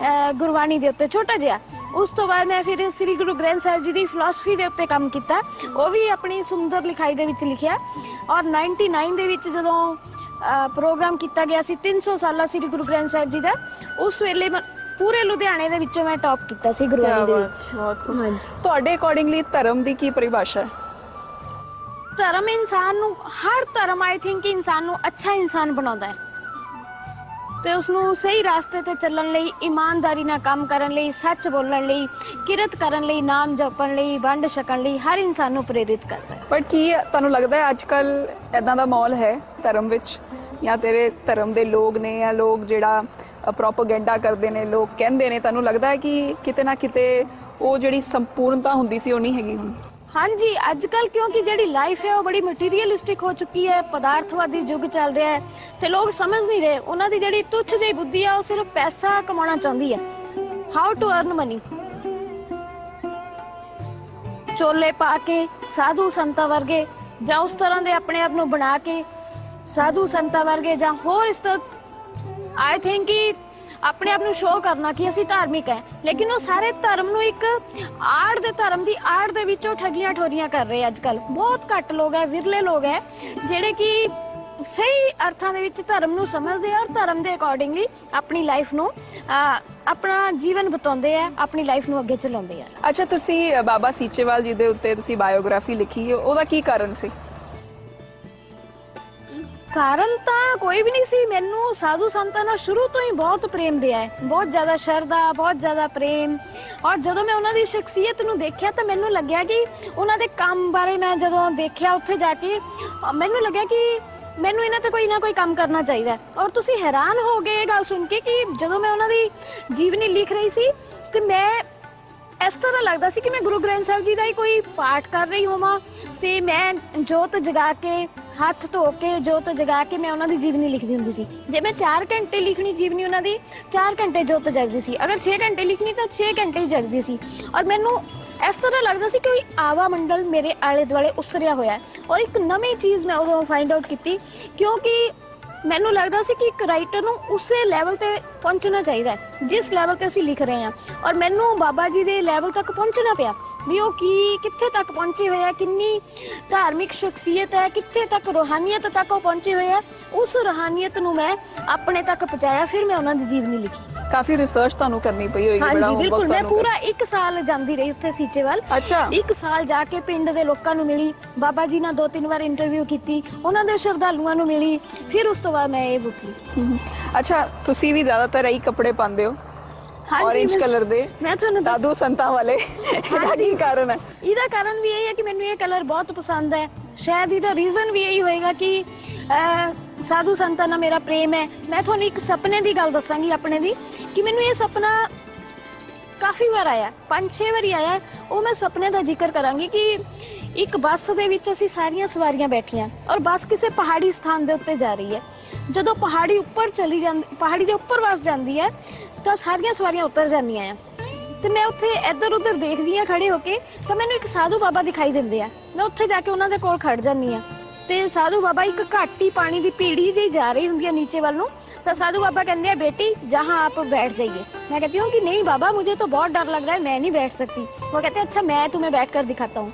ਗੁਰਬਾਣੀ ਦੇ ਉੱਤੇ ਛੋਟਾ ਜਿਹਾ। ਉਸ ਤੋਂ ਬਾਅਦ ਮੈਂ ਫਿਰ ਸ੍ਰੀ ਗੁਰੂ ਗ੍ਰੰਥ ਸਾਹਿਬ ਜੀ ਦੀ ਫਿਲਾਸਫੀ ਦੇ ਉੱਤੇ ਕੰਮ ਕੀਤਾ, ਉਹ ਵੀ ਆਪਣੀ ਸੁੰਦਰ ਲਿਖਾਈ ਦੇ ਵਿੱਚ ਲਿਖਿਆ। ਔਰ 99 ਦੇ ਵਿੱਚ ਜਦੋਂ ਪ੍ਰੋਗਰਾਮ ਕੀਤਾ ਗਿਆ ਸੀ 300 ਸਾਲਾ ਸ੍ਰੀ ਗੁਰੂ ਗ੍ਰੰਥ ਸਾਹਿਬ ਜੀ ਦਾ, ਉਸ ਵੇਲੇ ਪੂਰੇ ਲੁਧਿਆਣੇ ਦੇ ਵਿੱਚੋਂ ਮੈਂ ਟੌਪ ਕੀਤਾ ਸੀ ਗੁਰਬਾਣੀ ਦੇ ਵਿੱਚ। ਹਾਂਜੀ। ਤੁਹਾਡੇ ਅਕੋਰਡਿੰਗਲੀ ਧਰਮ ਦੀ ਕੀ ਪਰਿਭਾਸ਼ਾ ਹੈ? ਧਰਮ ਇਨਸਾਨ ਨੂੰ, ਹਰ ਧਰਮ ਆਈ ਥਿੰਕ ਇਨਸਾਨ ਨੂੰ ਅੱਛਾ ਇਨਸਾਨ ਬਣਾਉਂਦਾ ਹੈ ਤੇ ਉਸਨੂੰ ਸਹੀ ਰਾਸਤੇ ਤੇ ਚੱਲਣ ਲਈ, ਇਮਾਨਦਾਰੀ ਨਾਲ ਕੰਮ ਕਰਨ ਲਈ, ਸੱਚ ਬੋਲਣ ਲਈ, ਕਿਰਤ ਕਰਨ ਲਈ, ਨਾਮ ਜਪਣ ਲਈ, ਵੰਡ ਛਕਣ ਲਈ ਹਰ ਇਨਸਾਨ ਨੂੰ ਪ੍ਰੇਰਿਤ ਕਰਦਾ ਹੈ। ਪਰ ਕੀ ਤੁਹਾਨੂੰ ਲੱਗਦਾ ਹੈ ਅੱਜ ਕੱਲ ਇਦਾਂ ਦਾ ਮਾਹੌਲ ਹੈ ਧਰਮ ਵਿੱਚ, ਜਾਂ ਤੇਰੇ ਧਰਮ ਦੇ ਲੋਕ ਨੇ ਜਾਂ ਲੋਕ ਜਿਹੜਾ ਪ੍ਰੋਪੇਗੈਂਡਾ ਕਰਦੇ ਨੇ, ਲੋਕ ਕਹਿੰਦੇ ਨੇ, ਤੁਹਾਨੂੰ ਲੱਗਦਾ ਹੈ ਕਿ ਕਿਤੇ ਨਾ ਕਿਤੇ ਉਹ ਜਿਹੜੀ ਸੰਪੂਰਨਤਾ ਹੁੰਦੀ ਸੀ ਉਹ ਨਹੀਂ ਹੈਗੀ ਹੁਣ? ਹਾਂਜੀ, ਅੱਜ ਕੱਲ ਕਿਉਂਕਿ ਜਿਹੜੀ ਲਾਈਫ ਹੈ ਉਹ ਬੜੀ ਮਟੀਰੀਅਲਿਸਟਿਕ ਹੋ ਚੁੱਕੀ ਹੈ, ਪਦਾਰਥਵਾਦੀ ਯੁੱਗ ਚੱਲ ਰਿਹਾ ਹੈ ਤੇ ਲੋਕ ਸਮਝ ਨਹੀਂ ਰਹੇ। ਉਹਨਾਂ ਦੀ ਜਿਹੜੀ ਤੁੱਛ ਜਿਹੀ ਬੁੱਧੀ ਆ ਉਹ ਸਿਰਫ ਪੈਸਾ ਕਮਾਉਣਾ ਚਾਹੁੰਦੀ ਹੈ, ਹਾਊ ਟੂ ਅਰਨ ਮਨੀ। ਚੋਲੇ ਪਾ ਕੇ ਸਾਧੂ ਸੰਤਾਂ ਵਰਗੇ ਜਾਂ ਉਸ ਤਰ੍ਹਾਂ ਦੇ ਆਪਣੇ ਆਪ ਨੂੰ ਬਣਾ ਕੇ ਸਾਧੂ ਸੰਤਾਂ ਵਰਗੇ ਜਾਂ ਹੋਰ ਇਸ ਤਰ੍ਹਾਂ ਆਈ ਥਿੰਕ ਕਿ ਆਪਣੇ ਆਪ ਨੂੰ ਸ਼ੋਅ ਕਰਨਾ ਕਿ ਅਸੀਂ ਧਾਰਮਿਕ ਹੈ, ਲੇਕਿਨ ਉਹ ਸਾਰੇ ਧਰਮ ਨੂੰ ਇੱਕ ਆੜ ਦੇ, ਧਰਮ ਦੀ ਆੜ ਦੇ ਵਿੱਚੋਂ ਠੱਗੀਆਂ ਠੋਰੀਆਂ ਕਰ ਰਹੇ। ਅੱਜ ਕੱਲ ਬਹੁਤ ਘੱਟ ਲੋਕ ਹੈ, ਵਿਰਲੇ ਲੋਕ ਹੈ ਜਿਹੜੇ ਕਿ ਸਹੀ ਅਰਥਾਂ ਦੇ ਵਿੱਚ ਧਰਮ ਨੂੰ ਸਮਝਦੇ ਆ ਔਰ ਧਰਮ ਦੇ ਅਕੋਰਡਿੰਗਲੀ ਆਪਣੀ ਲਾਈਫ ਨੂੰ ਆਪਣਾ ਜੀਵਨ ਬਿਤਾਉਂਦੇ ਆ, ਆਪਣੀ ਲਾਈਫ ਨੂੰ ਅੱਗੇ ਚਲਾਉਂਦੇ ਆ। ਅੱਛਾ, ਤੁਸੀਂ ਬਾਬਾ ਸੀਚੇਵਾਲ ਜੀ ਦੇ ਉੱਤੇ ਤੁਸੀਂ ਬਾਇਓਗ੍ਰਾਫੀ ਲਿਖੀ, ਉਹਦਾ ਕੀ ਕਾਰਨ ਸੀ? ਕਾਰਨ ਤਾਂ ਕੋਈ ਵੀ ਨਹੀਂ ਸੀ। ਮੈਨੂੰ ਸਾਧੂ ਸੰਤਾਂ ਨਾਲ ਸ਼ੁਰੂ ਤੋਂ ਹੀ ਬਹੁਤ ਪ੍ਰੇਮ ਰਿਹਾ ਹੈ, ਬਹੁਤ ਜ਼ਿਆਦਾ ਸ਼ਰਧਾ, ਬਹੁਤ ਜ਼ਿਆਦਾ ਪ੍ਰੇਮ। ਔਰ ਜਦੋਂ ਮੈਂ ਉਹਨਾਂ ਦੀ ਸ਼ਖਸੀਅਤ ਨੂੰ ਦੇਖਿਆ ਤਾਂ ਮੈਨੂੰ ਲੱਗਿਆ ਕਿ ਉਹਨਾਂ ਦੇ ਕੰਮ ਬਾਰੇ ਮੈਂ ਜਦੋਂ ਦੇਖਿਆ ਉੱਥੇ ਜਾ ਕੇ ਮੈਨੂੰ ਲੱਗਿਆ ਕਿ ਮੈਨੂੰ ਇਹਨਾਂ ਤੇ ਕੋਈ ਨਾ ਕੋਈ ਕੰਮ ਕਰਨਾ ਚਾਹੀਦਾ। ਔਰ ਤੁਸੀਂ ਹੈਰਾਨ ਹੋ ਗਏ ਇਹ ਗੱਲ ਸੁਣ ਕੇ ਕਿ ਜਦੋਂ ਮੈਂ ਉਹਨਾਂ ਦੀ ਜੀਵਨੀ ਲਿਖ ਰਹੀ ਸੀ ਤੇ ਮੈਂ ਇਸ ਤਰ੍ਹਾਂ ਲੱਗਦਾ ਸੀ ਕਿ ਮੈਂ ਗੁਰੂ ਗ੍ਰੰਥ ਸਾਹਿਬ ਜੀ ਦਾ ਹੀ ਕੋਈ ਪਾਠ ਕਰ ਰਹੀ ਹੋਵਾਂ ਤੇ ਮੈਂ ਜੋਤ ਜਗਾ ਕੇ, ਹੱਥ ਧੋ ਕੇ ਜੋਤ ਜਗਾ ਕੇ ਮੈਂ ਉਹਨਾਂ ਦੀ ਜੀਵਨੀ ਲਿਖਦੀ ਹੁੰਦੀ ਸੀ। ਜੇ ਮੈਂ 4 ਘੰਟੇ ਲਿਖਣੀ ਜੀਵਨੀ ਉਹਨਾਂ ਦੀ, 4 ਘੰਟੇ ਜੋਤ ਜਗਦੀ ਸੀ। ਅਗਰ 6 ਘੰਟੇ ਲਿਖਣੀ ਤਾਂ 6 ਘੰਟੇ ਹੀ ਜਗਦੀ ਸੀ। ਔਰ ਮੈਨੂੰ ਇਸ ਤਰ੍ਹਾਂ ਲੱਗਦਾ ਸੀ ਕਿ ਕੋਈ ਆਵਾ ਮੰਡਲ ਮੇਰੇ ਆਲੇ ਦੁਆਲੇ ਉਸਰਿਆ ਹੋਇਆ ਹੈ। ਔਰ ਇੱਕ ਨਵੀਂ ਚੀਜ਼ ਮੈਂ ਉਦੋਂ ਫਾਈਂਡ ਆਊਟ ਕੀਤੀ, ਕਿਉਂਕਿ ਮੈਨੂੰ ਲੱਗਦਾ ਸੀ ਕਿ ਇੱਕ ਰਾਈਟਰ ਨੂੰ ਉਸੇ ਲੈਵਲ ਤੇ ਪਹੁੰਚਣਾ ਚਾਹੀਦਾ ਹੈ ਜਿਸ ਲੈਵਲ ਤੇ ਅਸੀਂ ਲਿਖ ਰਹੇ ਹਾਂ। ਔਰ ਮੈਨੂੰ ਬਾਬਾ ਜੀ ਦੇ ਲੈਵਲ ਤੱਕ ਪਹੁੰਚਣਾ ਪਿਆ ਵੀ ਉਹ ਕਿੱਥੇ ਤੱਕ ਪਹੁੰਚੇ ਹੋਏ ਆ, ਕਿੰਨੀ ਧਾਰਮਿਕ ਸ਼ਖਸੀਅਤ ਹੈ, ਕਿੱਥੇ ਤੱਕ ਰੂਹਾਨੀਅਤ ਤੱਕ ਉਹ ਪਹੁੰਚੇ ਹੋਏ ਆ। ਉਸ ਰੂਹਾਨੀਅਤ ਨੂੰ ਮੈਂ ਆਪਣੇ ਤੱਕ ਪਹੁੰਚਾਇਆ, ਫਿਰ ਮੈਂ ਉਹਨਾਂ ਦੀ ਜੀਵਨੀ ਲਿਖੀ। ਕਾਫੀ ਰਿਸਰਚ ਤੁਹਾਨੂੰ ਕਰਨੀ ਪਈ ਹੋਏਗੀ? ਬੜਾ ਹਾਂਜੀ ਬਿਲਕੁਲ, ਮੈਂ ਪੂਰਾ 1 ਸਾਲ ਜਾਂਦੀ ਰਹੀ ਉੱਥੇ ਸੀਚੇਵਾਲ। ਅੱਛਾ। 1 ਸਾਲ ਜਾ ਕੇ ਪਿੰਡ ਦੇ ਲੋਕਾਂ ਨੂੰ ਮਿਲੀ, ਬਾਬਾ ਜੀ ਨਾਲ 2-3 ਵਾਰ ਇੰਟਰਵਿਊ ਕੀਤੀ, ਉਹਨਾਂ ਦੇ ਸ਼ਰਧਾਲੂਆਂ ਨੂੰ ਮਿਲੀ, ਫਿਰ ਉਸ ਤੋਂ ਬਾਅਦ ਮੈਂ ਇਹ ਬੁੱਕ ਲਿਖੀ। ਅੱਛਾ, ਤੁਸੀਂ ਵੀ ਜ਼ਿਆਦਾਤਰ ਇਹੀ ਕੱਪੜੇ ਪਾਉਂਦੇ ਹੋ, ऑरेंज कलर दे, मैं ਤੁਹਾਨੂੰ ਸਾਧੂ ਸੰਤਾਂ ਵਾਲੇ, ਇਹਦਾ ਕੀ ਕਾਰਨ ਹੈ? ਇਹਦਾ ਕਾਰਨ ਵੀ ਇਹ ਹੈ ਕਿ ਮੈਨੂੰ ਇਹ ਕਲਰ ਬਹੁਤ ਪਸੰਦ ਹੈ। ਸ਼ਾਇਦ ਇਹਦਾ ਰੀਜ਼ਨ ਵੀ ਇਹੀ ਹੋਏਗਾ ਕਿ ਸਾਧੂ ਸੰਤਾਂ ਨਾਲ ਮੇਰਾ ਪ੍ਰੇਮ ਹੈ। ਮੈਂ ਤੁਹਾਨੂੰ ਇੱਕ ਸੁਪਨੇ ਦੀ ਗੱਲ ਦੱਸਾਂਗੀ ਆਪਣੇ ਦੀ, ਕਿ ਮੈਨੂੰ ਇਹ ਸੁਪਨਾ ਕਾਫੀ ਵਾਰ ਆਇਆ, 5-6 ਵਾਰੀ ਆਇਆ। ਉਹ ਮੈਂ ਸੁਪਨੇ ਦਾ ਜ਼ਿਕਰ ਕਰਾਂਗੀ ਕਿ ਇੱਕ ਬੱਸ ਦੇ ਵਿੱਚ ਅਸੀਂ ਸਾਰੀਆਂ ਸਵਾਰੀਆਂ ਬੈਠੀਆਂ ਔਰ ਬੱਸ ਕਿਸੇ ਪਹਾੜੀ ਸਥਾਨ ਦੇ ਉੱਤੇ ਜਾ ਰਹੀ ਹੈ। ਜਦੋਂ ਪਹਾੜੀ ਉੱਪਰ ਚਲੀ ਜਾਂਦੀ, ਪਹਾੜੀ ਦੇ ਉੱਪਰ ਬੱਸ ਜਾਂਦੀ ਹੈ ਤਾਂ ਸਾਰੀਆਂ ਸਵਾਰੀਆਂ ਉਤਰ ਜਾਂਦੀਆਂ ਆ ਤੇ ਮੈਂ ਉੱਥੇ ਇੱਧਰ ਉੱਧਰ ਦੇਖਦੀ ਆ ਖੜੇ ਹੋ ਕੇ, ਤਾਂ ਮੈਨੂੰ ਇੱਕ ਸਾਧੂ ਬਾਬਾ ਦਿਖਾਈ ਦਿੰਦੇ ਆ। ਮੈਂ ਉੱਥੇ ਜਾ ਕੇ ਉਹਨਾਂ ਦੇ ਕੋਲ ਖੜ ਜਾਂਦੀ ਆ ਤੇ ਸਾਧੂ ਬਾਬਾ ਇੱਕ ਘਾਟੀ ਪਾਣੀ ਦੀ ਪੀੜੀ ਜਿਹੀ ਜਾ ਰਹੀ ਹੁੰਦੀ है नीचे वाल ਨੂੰ। तो साधु बाबा कहते हैं बेटी जहाँ आप बैठ जाइए। मैं कहती हूँ कि नहीं बाबा मुझे तो बहुत डर लग रहा है, मैं नहीं बैठ सकती। वो कहते हैं अच्छा मैं तुम्हें बैठ कर दिखाता हूँ।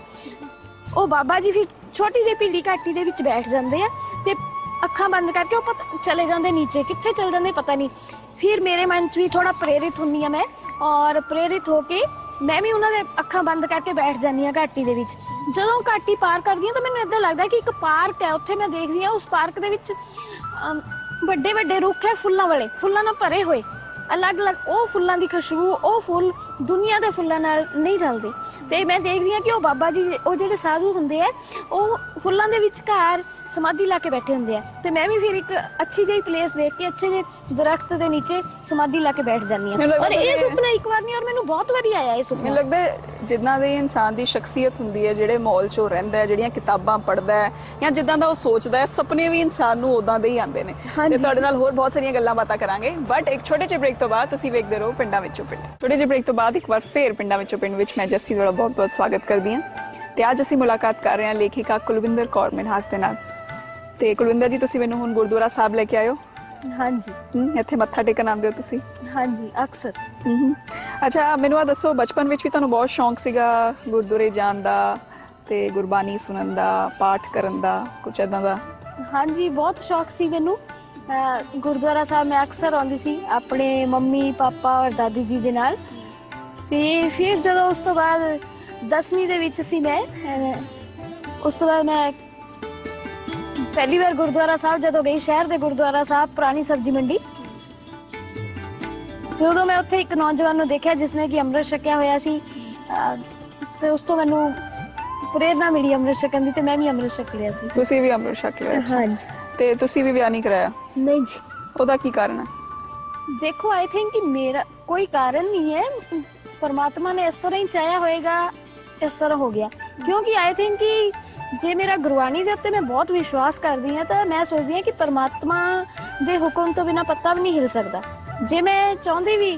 वो बाबा जी फिर छोटी जी पीड़ी घाटी ਦੇ ਵਿੱਚ ਬੈਠ ਜਾਂਦੇ ਆ ਤੇ ਅੱਖਾਂ ਬੰਦ ਕਰਕੇ ਉਹ ਚਲੇ ਜਾਂਦੇ ਨੀਚੇ, ਕਿੱਥੇ ਚਲ ਜਾਂਦੇ ਪਤਾ ਨਹੀਂ। ਫਿਰ ਮੇਰੇ ਮਨ 'ਚ ਵੀ ਥੋੜਾ ਪ੍ਰੇਰਿਤ ਹੁੰਦੀ ਆ ਮੈਂ, ਔਰ ਪ੍ਰੇਰਿਤ ਹੋ ਕੇ ਮੈਂ ਵੀ ਉਹਨਾਂ ਦੇ ਅੱਖਾਂ ਬੰਦ ਕਰਕੇ ਬੈਠ ਜਾਂਦੀ ਆ ਘਾਟੀ ਦੇ ਵਿੱਚ। ਜਦੋਂ ਘਾਟੀ ਪਾਰ ਕਰਦੀ ਆ ਤਾਂ ਮੈਨੂੰ ਏਦਾਂ ਲੱਗਦਾ ਕਿ ਇੱਕ ਪਾਰਕ ਹੈ, ਉੱਥੇ ਮੈਂ ਦੇਖਦੀ ਆ ਉਸ ਪਾਰਕ ਦੇ ਵਿੱਚ ਵੱਡੇ ਵੱਡੇ ਰੁੱਖ ਹੈ ਫੁੱਲਾਂ ਵਾਲੇ, ਫੁੱਲਾਂ ਨਾਲ ਭਰੇ ਹੋਏ, ਅਲੱਗ-ਅਲੱਗ ਉਹ ਫੁੱਲਾਂ ਦੀ ਖੁਸ਼ਬੂ, ਉਹ ਫੁੱਲ ਦੁਨੀਆ ਦੇ ਫੁੱਲਾਂ ਨਾਲ ਨਹੀਂ ਰਲਦੇ। ਤੇ ਮੈਂ ਦੇਖਦੀ ਹਾਂ ਕਿ ਉਹ ਬਾਬਾ ਜੀ, ਉਹ ਜਿਹੜੇ ਸਾਧੂ ਹੁੰਦੇ ਆ, ਉਹ ਫੁੱਲਾਂ ਦੇ ਵਿਚਕਾਰ ਸਮਾਧੀ ਲਾ ਕੇ ਬੈਠੇ ਹੁੰਦੇ ਆ। ਤੇ ਮੈਂ ਵੀ ਫਿਰ ਇੱਕ ਅੱਛੀ ਜਿਹੀ ਪਲੇਸ ਦੇਖ ਕੇ ਅੱਛੇ ਜਿਹੇ ਦਰਖਤ ਦੇ ਨੀਚੇ ਸਮਾਧੀ ਲਾ ਕੇ ਬੈਠ ਜਾਂਦੀ ਹਾਂ। ਔਰ ਇਹ ਸੁਪਨਾ ਇੱਕ ਵਾਰ ਨਹੀਂ, ਔਰ ਮੈਨੂੰ ਬਹੁਤ ਵਾਰੀ ਆਇਆ ਇਹ ਸੁਪਨਾ। ਮੈਨੂੰ ਲੱਗਦਾ ਜਿੱਦਾਂ ਦੀ ਇਨਸਾਨ ਦੀ ਸ਼ਖਸੀਅਤ ਹੁੰਦੀ ਹੈ, ਜਿਹੜੇ ਮਾਹੌਲ 'ਚ ਉਹ ਰਹਿੰਦਾ ਹੈ, ਜਿਹੜੀਆਂ ਕਿਤਾਬਾਂ ਪੜ੍ਹਦਾ ਹੈ ਜਾਂ ਜਿੱਦਾਂ ਦਾ ਉਹ ਸੋਚਦਾ ਹੈ, ਸੁਪਨੇ ਵੀ ਇਨਸਾਨ ਨੂੰ ਉਦਾਂ ਦੇ ਹੀ ਆਉਂਦੇ ਨੇ। ਤੇ ਤੁਹਾਡੇ ਨਾਲ ਹੋਰ ਬਹੁਤ ਸਾਰੀਆਂ ਗੱਲਾਂ ਬਾਤਾਂ ਕਰਾਂਗੇ, ਬਟ ਇੱਕ ਛੋਟੇ ਜਿਹੇ ਬ੍ਰੇਕ ਤੋਂ ਬਾਅਦ ਤੁਸੀਂ ਵੇਖਦੇ ਰਹੋ ਪਿੰਡਾਂ ਵਿੱਚੋਂ ਪਿੰਡ। ਛੋਟੇ ਜਿਹੇ ਬ੍ਰੇਕ ਤੋਂ ਬਾਅਦ ਇੱਕ ਵਾਰ ਫੇਰ ਪਿੰਡਾਂ ਵਿੱਚੋਂ ਪਿੰਡ ਵਿੱਚ ਮੈਂ ਜੱਸੀ ਤੁਹਾਡਾ ਬਹੁਤ ਬਹੁਤ ਸਵਾਗਤ ਕਰਦੀ ਹਾਂ। ਤੇ ਅੱਜ ਅਸੀਂ ਮੁਲਾਕਾਤ ਕਰ ਰਹੇ ਹਾਂ ਲੇਖਿਕਾ ਕੁਲਵਿੰਦਰ ਕੌਰ ਮਿਨਹਾਸ ਦੇ ਨਾਲ। ਤੇ ਕੁਲਵਿੰਦਰ ਜੀ, ਤੁਸੀਂ ਮੈਨੂੰ ਹੁਣ ਗੁਰਦੁਆਰਾ ਸਾਹਿਬ ਲੈ ਕੇ ਆਇਓ। ਹਾਂਜੀ। ਇੱਥੇ ਮੱਥਾ ਟੇਕਣ ਆਉਂਦੇ ਹੋ ਤੁਸੀਂ? ਹਾਂਜੀ, ਅਕਸਰ। ਅੱਛਾ, ਮੈਨੂੰ ਆ ਦੱਸੋ, ਬਚਪਨ ਵਿੱਚ ਵੀ ਤੁਹਾਨੂੰ ਬਹੁਤ ਸ਼ੌਂਕ ਸੀਗਾ ਗੁਰਦੁਆਰੇ ਜਾਣ ਦਾ ਤੇ ਗੁਰਬਾਣੀ ਸੁਣਨ ਦਾ, ਪਾਠ ਕਰਨ ਦਾ, ਕੁਝ ਏਦਾਂ ਦਾ? ਹਾਂਜੀ, ਬਹੁਤ ਸ਼ੌਕ ਸੀ ਮੈਨੂੰ। ਗੁਰਦੁਆਰਾ ਸਾਹਿਬ ਮੈਂ ਅਕਸਰ ਆਉਂਦੀ ਸੀ ਆਪਣੇ ਮੰਮੀ ਪਾਪਾ ਔਰ ਦਾਦੀ ਜੀ ਦੇ ਨਾਲ। ਤੇ ਫਿਰ ਜਦੋਂ ਉਸ ਤੋਂ ਬਾਅਦ 10ਵੀਂ ਦੇ ਵਿੱਚ ਸੀ ਮੈਂ, ਉਸ ਤੋਂ ਬਾਅਦ ਮੈਂ ਪਹਿਲੀ ਵਾਰ ਗੁਰਦੁਆਰਾ ਸਾਹਿਬ ਜਦੋਂ ਗਈ, ਸ਼ਹਿਰ ਦੇ ਗੁਰਦੁਆਰਾ ਸਾਹਿਬ ਪੁਰਾਣੀ ਸਬਜ਼ੀ ਮੰਡੀ, ਜਦੋਂ ਮੈਂ ਉੱਥੇ ਇੱਕ ਨੌਜਵਾਨ ਨੂੰ ਦੇਖਿਆ ਜਿਸਨੇ ਕਿ ਅੰਮ੍ਰਿਤ ਛਕਿਆ ਹੋਇਆ ਸੀ, ਤੇ ਉਸ ਤੋਂ ਮੈਨੂੰ ਪ੍ਰੇਰਨਾ ਮਿਲੀ ਅੰਮ੍ਰਿਤ ਛਕਣ ਦੀ, ਤੇ ਮੈਂ ਵੀ ਅੰਮ੍ਰਿਤ ਛਕ ਲਿਆ ਸੀ। ਤੁਸੀਂ ਵੀ ਅੰਮ੍ਰਿਤ ਛਕ ਲਿਆ? ਹਾਂਜੀ। ਤੇ ਤੁਸੀਂ ਵੀ ਵਿਆਹ ਨਹੀਂ ਕਰਾਇਆ? ਨਹੀਂ ਜੀ। ਉਹਦਾ ਕੀ ਕਾਰਨ ਹੈ? ਦੇਖੋ, ਆਈ ਥਿੰਕ ਕਿ ਮੇਰਾ ਕੋਈ ਕਾਰਨ ਨਹੀਂ ਹੈ, परमात्मा ने इस तरह ही चाहा होएगा, इस तरह हो गया। क्योंकि आई थिंक कि जे मेरा गुरबाणी दे उत्ते मैं बहुत विश्वास करदी हां, तो मैं सोचदी हां कि परमात्मा दे हुक्म तो बिना पत्ता भी नहीं हिल सकदा। जे मैं चाहती भी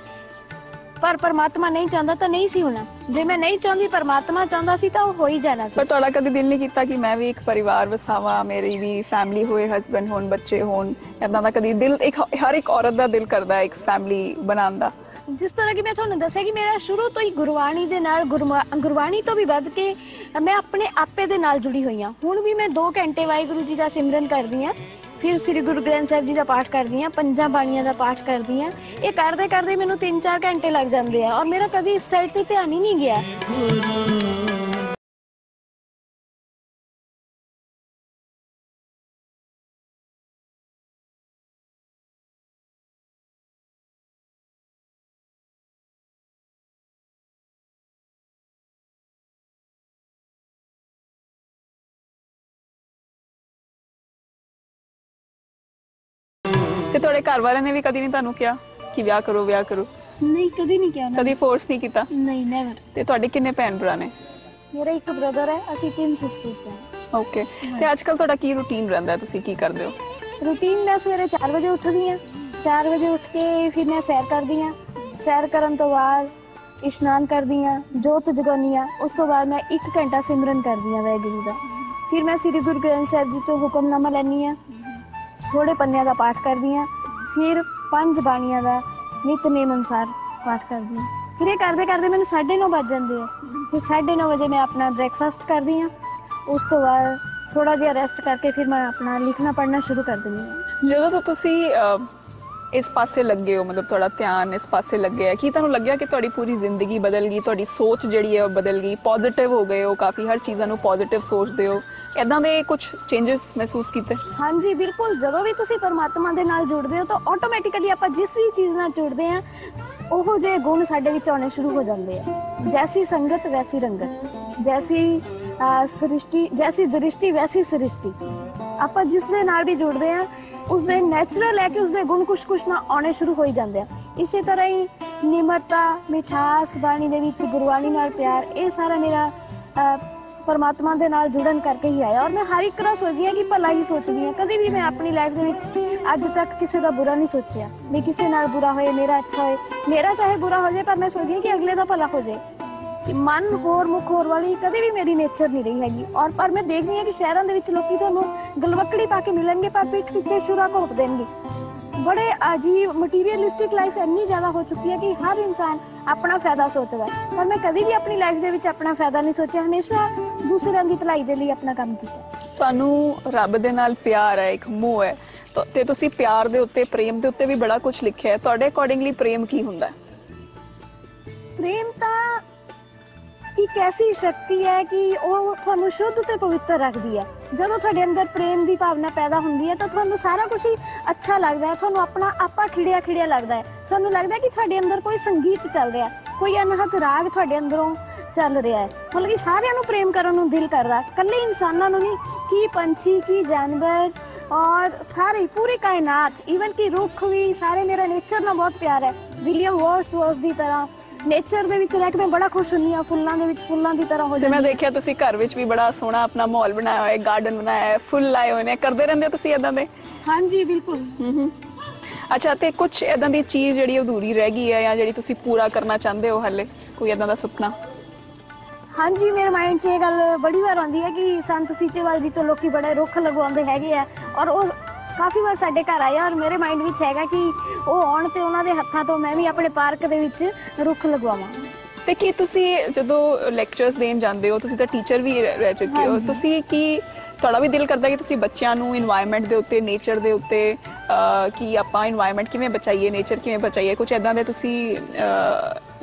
पर परमात्मा नहीं चाहता तो नहीं सी होना, जे मैं नहीं चाहती परमात्मा चाहता सी तो हो ही जाना सी। पर तुहाडा कदी दिल नहीं कीता कि मैं भी एक परिवार वसावां, मेरी भी फैमिली होए, हस्बैंड होन, बच्चे होन, इदां दा कदी दिल, एक हर एक औरत दा दिल करदा है एक फैमिली बनाउण दा? जिस तरह की मैं तुहानू दस्सिया कि मेरा शुरू तो ही गुरबाणी दे नाल, गुरबाणी तो भी वध के मैं अपने आपे दे नाल जुड़ी हुई हां। हुण भी मैं 2 घंटे वाहिगुरू जी दा सिमरन करदी हां, फिर श्री गुरु ग्रंथ साहिब जी का पाठ करदी हां, 5 बाणियां का पाठ करदी हां। ये करदे करदे मैनूं 3-4 घंटे लग जांदे आ और मेरा कभी इस साइड ते ध्यान ही नहीं गया। ਤੇ ਤੁਹਾਡੇ ਘਰ ਵਾਲਿਆਂ ਨੇ ਵੀ ਕਦੀ ਨਹੀਂ ਤੁਹਾਨੂੰ ਕਿਹਾ ਕਿ ਵਿਆਹ ਕਰੋ ਵਿਆਹ ਕਰੋ? नहीं, कभी नहीं किया। ਕਦੀ ਫੋਰਸ ਨਹੀਂ ਕੀਤਾ? नहीं, नेवर। ਤੇ ਤੁਹਾਡੇ ਕਿੰਨੇ ਭੈਣ ਭਰਾ ਨੇ? मेरा एक ब्रदर है, ਅਸੀਂ 3 सिस्टर्स हैं। ਓਕੇ। ਤੇ ਅੱਜ ਕੱਲ ਤੁਹਾਡਾ ਕੀ ਰੂਟੀਨ ਰਹਿੰਦਾ ਹੈ, ਤੁਸੀਂ ਕੀ ਕਰਦੇ ਹੋ? रूटीन मैं सवेरे 4 बजे उठदी हां, 4 बजे उठ के फिर मैं सैर करदी हां, सैर करन तो बाद इशनान करदी हां, जोत जगाउणी हां, उस तो बाद मैं 1 घंटा सिमरन करदी हां वाहिगुरू दा। फिर मैं श्री गुरु ग्रंथ साहिब जी चों हुक्मनामा लैनी हां, थोड़े पन्नियां का पाठ करदी हां, फिर 5 बाणियां का नितनेम अनुसार पाठ करदी हां। फिर ये करदे करदे मैनूं 9:30 बज जांदे आ। फिर 9:30 बजे मैं अपना ब्रेकफास्ट करदी हां, उस तो बाद थोड़ा जिहा रेस्ट करके फिर मैं अपना लिखना पढ़ना शुरू कर दिंदी हां। ਜਦੋਂ ਤੋਂ ਤੁਸੀਂ ਇਸ ਪਾਸੇ ਲੱਗੇ ਹੋ, ਮਤਲਬ ਤੁਹਾਡਾ ਧਿਆਨ ਇਸ ਪਾਸੇ ਲੱਗਿਆ, ਕੀ ਤੁਹਾਨੂੰ ਲੱਗਿਆ ਕਿ ਤੁਹਾਡੀ ਪੂਰੀ ਜ਼ਿੰਦਗੀ ਬਦਲ ਗਈ, ਤੁਹਾਡੀ ਸੋਚ ਜਿਹੜੀ ਹੈ ਉਹ ਬਦਲ ਗਈ, ਪੋਜ਼ਿਟਿਵ ਹੋ ਗਏ ਹੋ, ਕਾਫੀ ਹਰ ਚੀਜ਼ਾਂ ਨੂੰ ਪੋਜ਼ਿਟਿਵ ਸੋਚਦੇ ਹੋ, ਇਦਾਂ ਦੇ ਕੁਝ ਚੇਂਜਸ ਮਹਿਸੂਸ ਕੀਤੇ? हाँ जी, बिल्कुल। ਜਦੋਂ ਵੀ ਤੁਸੀਂ ਪਰਮਾਤਮਾ ਦੇ ਨਾਲ ਜੁੜਦੇ ਹੋ ਤਾਂ ਆਟੋਮੈਟਿਕਲੀ ਆਪਾਂ ਜਿਸ ਵੀ ਚੀਜ਼ ਨਾਲ ਜੁੜਦੇ ਆ ਉਹੋ ਜਿਹੇ ਗੁਣ ਸਾਡੇ ਵਿੱਚ ਆਉਣੇ ਸ਼ੁਰੂ ਹੋ ਜਾਂਦੇ ਆ। ਜੈਸੀ ਸੰਗਤ ਵੈਸੀ ਰੰਗਤ, ਜੈਸੀ ਸ੍ਰਿਸ਼ਟੀ ਜੈਸੀ ਦ੍ਰਿਸ਼ਟੀ ਵੈਸੀ ਸ੍ਰਿਸ਼ਟੀ। ਆਪਾਂ ਜਿਸ ਦੇ ਨਾਲ ਵੀ ਜੁੜਦੇ ਆ ਉਸ ਦੇ ਨੈਚੁਰਲ ਹੈ ਕਿ ਉਸ ਦੇ ਗੁਣ ਕੁਛ ਨਾ ਆਉਣੇ ਸ਼ੁਰੂ ਹੋ ਹੀ ਜਾਂਦੇ ਆ। ਇਸੇ ਤਰ੍ਹਾਂ ਹੀ ਨਿਮਰਤਾ, ਮਿਠਾਸ, ਬਾਣੀ ਦੇ ਵਿੱਚ ਗੁਰਬਾਣੀ ਨਾਲ ਪਿਆਰ, ਇਹ ਸਾਰਾ ਮੇਰਾ परमात्मा दे नाल जुड़न करके ही आया। और मैं हर एक तरह सोचदी हां कि भला ही सोचदी हां, कभी भी मैं अपनी लाइफ दे विच अज तक किसी दा बुरा नहीं सोचिया, भी किसी नाल बुरा होए, मेरा अच्छा होए, मेरा चाहे बुरा हो जाए पर मैं सोचदी हां कि अगले दा भला हो जाए। कि मन होर मुख होर वाली कभी भी मेरी नेचर नहीं रही हैगी। और पर मैं देखदी हां कि शहरां दे विच लोकी तुहानूं गलवकड़ी पा के मिलणगे पर पीठ पिछे छुरा घोप देणगे। बड़े अजीब मटीरियलिस्टिक लाइफ इन्नी ज़्यादा हो चुकी है कि हर इंसान अपना फायदा सोचता है, पर मैं कभी भी अपनी लाइफ दे विच अपना फायदा नहीं सोचा, हमेशा दूसरों की भलाई दे लिए अपना काम किया। ਤੁਹਾਨੂੰ ਰੱਬ ਦੇ ਨਾਲ ਪਿਆਰ ਹੈ, ਇੱਕ ਮੋਹ ਹੈ, ਤੇ ਤੁਸੀਂ ਪਿਆਰ ਦੇ ਉੱਤੇ, ਪ੍ਰੇਮ ਦੇ ਉੱਤੇ ਵੀ ਬੜਾ ਕੁਝ ਲਿਖਿਆ ਹੈ। ਤੁਹਾਡੇ ਅਕੋਰਡਿੰਗਲੀ ਪ੍ਰੇਮ ਕੀ ਹੁੰਦਾ ਹੈ? प्रेम ਤਾਂ ਇੱਕ ਐਸੀ ਸ਼ਕਤੀ ਹੈ ਕਿ ਉਹ ਤੁਹਾਨੂੰ ਸ਼ੁੱਧ ਤੇ ਪਵਿੱਤਰ ਰੱਖਦੀ ਹੈ। ਜਦੋਂ ਤੁਹਾਡੇ ਅੰਦਰ ਪ੍ਰੇਮ ਦੀ ਭਾਵਨਾ ਪੈਦਾ ਹੁੰਦੀ ਹੈ ਤਾਂ ਤੁਹਾਨੂੰ ਸਾਰਾ ਕੁਝ ਹੀ ਅੱਛਾ ਲੱਗਦਾ ਹੈ, ਤੁਹਾਨੂੰ ਆਪਣਾ ਆਪਾ ਖਿੜਿਆ ਖਿੜਿਆ ਲੱਗਦਾ ਹੈ, ਤੁਹਾਨੂੰ ਲੱਗਦਾ ਹੈ ਕਿ ਤੁਹਾਡੇ ਅੰਦਰ ਕੋਈ ਸੰਗੀਤ ਚੱਲ ਰਿਹਾ, ਕੋਈ ਅਨਹਦ ਰਾਗ ਤੁਹਾਡੇ ਅੰਦਰੋਂ ਚੱਲ ਰਿਹਾ ਹੈ। ਮਤਲਬ ਕਿ ਸਾਰਿਆਂ ਨੂੰ ਪ੍ਰੇਮ ਕਰਨ ਨੂੰ ਦਿਲ ਕਰਦਾ, ਇਕੱਲੇ ਇਨਸਾਨਾਂ ਨੂੰ ਨਹੀਂ, ਕੀ ਪੰਛੀ ਕੀ ਜਾਨਵਰ ਔਰ ਸਾਰੇ ਪੂਰੀ ਕਾਇਨਾਤ, ਈਵਨ ਕਿ ਰੁੱਖ ਵੀ ਸਾਰੇ। ਮੇਰਾ ਨੇਚਰ ਨਾਲ ਬਹੁਤ ਪਿਆਰ ਹੈ, ਵਿਲੀਅਮ ਵਰਡਸਵਰਥ ਦੀ ਤਰ੍ਹਾਂ ਨੇਚਰ ਦੇ ਵਿੱਚ ਰਹਿ ਕੇ ਮੈਂ ਬੜਾ ਖੁਸ਼ ਹੁੰਦੀ ਹਾਂ। ਫੁੱਲਾਂ ਦੇ ਵਿੱਚ ਫੁੱਲਾਂ ਦੀ ਤਰ੍ਹਾਂ ਹੋ ਜੇ ਜਾਂਦੀ ਮੈਂ ਦੇਖਿਆ ਤੁਸੀਂ ਘਰ ਵਿੱਚ ਵੀ ਬੜਾ ਸੋਹਣਾ ਆਪਣਾ ਮਾਹੌਲ ਬਣਾਇਆ ਹੋਇਆ ਹੈ, ਗਾਰਡਨ ਬਣਾਇਆ ਹੈ, ਫੁੱਲ ਲਾਏ ਹੋਏ ਨੇ, ਕਰਦੇ ਰਹਿੰਦੇ ਹੋ ਤੁਸੀਂ ਇਦਾਂ ਦੇ? ਹਾਂਜੀ ਬਿਲਕੁਲ। ਅੱਛਾ, ਤੇ ਕੁਝ ਇਦਾਂ ਦੀ ਚੀਜ਼ ਜਿਹੜੀ ਅਧੂਰੀ ਰਹਿ ਗਈ ਹੈ ਜਾਂ ਜਿਹੜੀ ਤੁਸੀਂ ਪੂਰਾ ਕਰਨਾ ਚਾਹੁੰਦੇ ਹੋ ਹਾਲੇ, ਕੋਈ ਇਦਾਂ ਦਾ ਸੁਪਨਾ? ਹਾਂਜੀ, ਮੇਰੇ ਮਾਈਂਡ 'ਚ ਇਹ ਗੱਲ ਬੜੀ ਵਾਰ ਆਉਂਦੀ ਹੈ ਕਿ ਸੰਤ ਸੀਚੇਵਾਲ ਜੀ ਤੋਂ ਲੋਕੀ ਬੜੇ ਰੁੱਖ ਲਗਵਾਉਂਦੇ ਹੈਗੇ ਆ, ਔਰ ਉਹ ਕਾਫੀ ਵਾਰ ਸਾਡੇ ਘਰ ਆਏ, ਔਰ ਮੇਰੇ ਮਾਈਂਡ ਵਿੱਚ ਹੈਗਾ ਕਿ ਉਹ ਆਉਣ ਤੇ ਉਹਨਾਂ ਦੇ ਹੱਥਾਂ ਤੋਂ ਮੈਂ ਵੀ ਆਪਣੇ ਪਾਰਕ ਦੇ ਵਿੱਚ ਰੁੱਖ ਲਗਵਾਵਾਂ। ਤੇ ਕੀ ਤੁਸੀਂ ਜਦੋਂ ਲੈਕਚਰਸ ਦੇਣ ਜਾਂਦੇ ਹੋ, ਤੁਸੀਂ ਤਾਂ ਟੀਚਰ ਵੀ ਰਹਿ ਚੁੱਕੇ ਹੋ, ਤੁਸੀਂ ਕੀ ਤੁਹਾਡਾ ਵੀ ਦਿਲ ਕਰਦਾ ਕਿ ਤੁਸੀਂ ਬੱਚਿਆਂ ਨੂੰ ਇਨਵਾਇਰਨਮੈਂਟ ਦੇ ਉੱਤੇ, ਨੇਚਰ ਦੇ ਉੱਤੇ, ਕਿ ਆਪਾਂ ਇਨਵਾਇਰਨਮੈਂਟ ਕਿਵੇਂ ਬਚਾਈਏ, ਨੇਚਰ ਕਿਵੇਂ ਬਚਾਈਏ, ਕੁਝ ਇਦਾਂ ਦੇ ਤੁਸੀਂ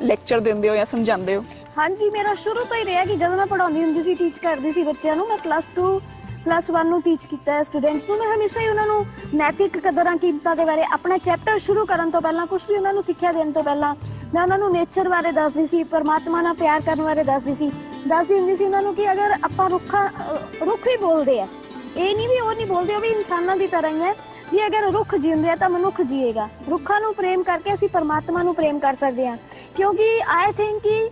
ਲੈਕਚਰ ਦਿੰਦੇ ਹੋ ਜਾਂ ਸਮਝਾਉਂਦੇ ਹੋ? ਹਾਂਜੀ, ਮੇਰਾ ਸ਼ੁਰੂ ਤੋਂ ਹੀ ਰਿਹਾ ਕਿ ਜਦੋਂ ਮੈਂ ਪੜ੍ਹਾਉਂਦੀ ਹੁੰਦੀ ਸੀ, ਟੀਚ ਕਰਦੀ ਸੀ ਬੱਚਿਆਂ ਨੂੰ, ਮੈਂ +2 +1 ਨੂੰ ਟੀਚ ਕੀਤਾ ਹੈ ਸਟੂਡੈਂਟਸ ਨੂੰ। ਮੈਂ ਹਮੇਸ਼ਾ ਹੀ ਉਹਨਾਂ ਨੂੰ ਨੈਤਿਕ ਕਦਰਾਂ ਕੀਮਤਾਂ ਦੇ ਬਾਰੇ, ਆਪਣਾ ਚੈਪਟਰ ਸ਼ੁਰੂ ਕਰਨ ਤੋਂ ਪਹਿਲਾਂ, ਕੁਝ ਵੀ ਉਹਨਾਂ ਨੂੰ ਸਿੱਖਿਆ ਦੇਣ ਤੋਂ ਪਹਿਲਾਂ ਮੈਂ ਉਹਨਾਂ ਨੂੰ ਨੇਚਰ ਬਾਰੇ ਦੱਸਦੀ ਸੀ, ਪਰਮਾਤਮਾ ਨਾਲ ਪਿਆਰ ਕਰਨ ਬਾਰੇ ਦੱਸਦੀ ਹੁੰਦੀ ਸੀ ਉਹਨਾਂ ਨੂੰ ਕਿ ਅਗਰ ਆਪਾਂ ਰੁੱਖ ਹੀ ਬੋਲਦੇ ਆ, ਇਹ ਨਹੀਂ ਵੀ ਉਹ ਨਹੀਂ ਬੋਲਦੇ, ਉਹ ਵੀ ਇਨਸਾਨਾਂ ਦੀ ਤਰ੍ਹਾਂ ਹੀ ਹੈ ਵੀ ਅਗਰ ਰੁੱਖ ਜਿਉਂਦੇ ਆ ਤਾਂ ਮਨੁੱਖ ਜੀਏਗਾ। ਰੁੱਖਾਂ ਨੂੰ ਪ੍ਰੇਮ ਕਰਕੇ ਅਸੀਂ ਪਰਮਾਤਮਾ ਨੂੰ ਪ੍ਰੇਮ ਕਰ ਸਕਦੇ ਹਾਂ, ਕਿਉਂਕਿ ਆਈ ਥਿੰਕ ਕਿ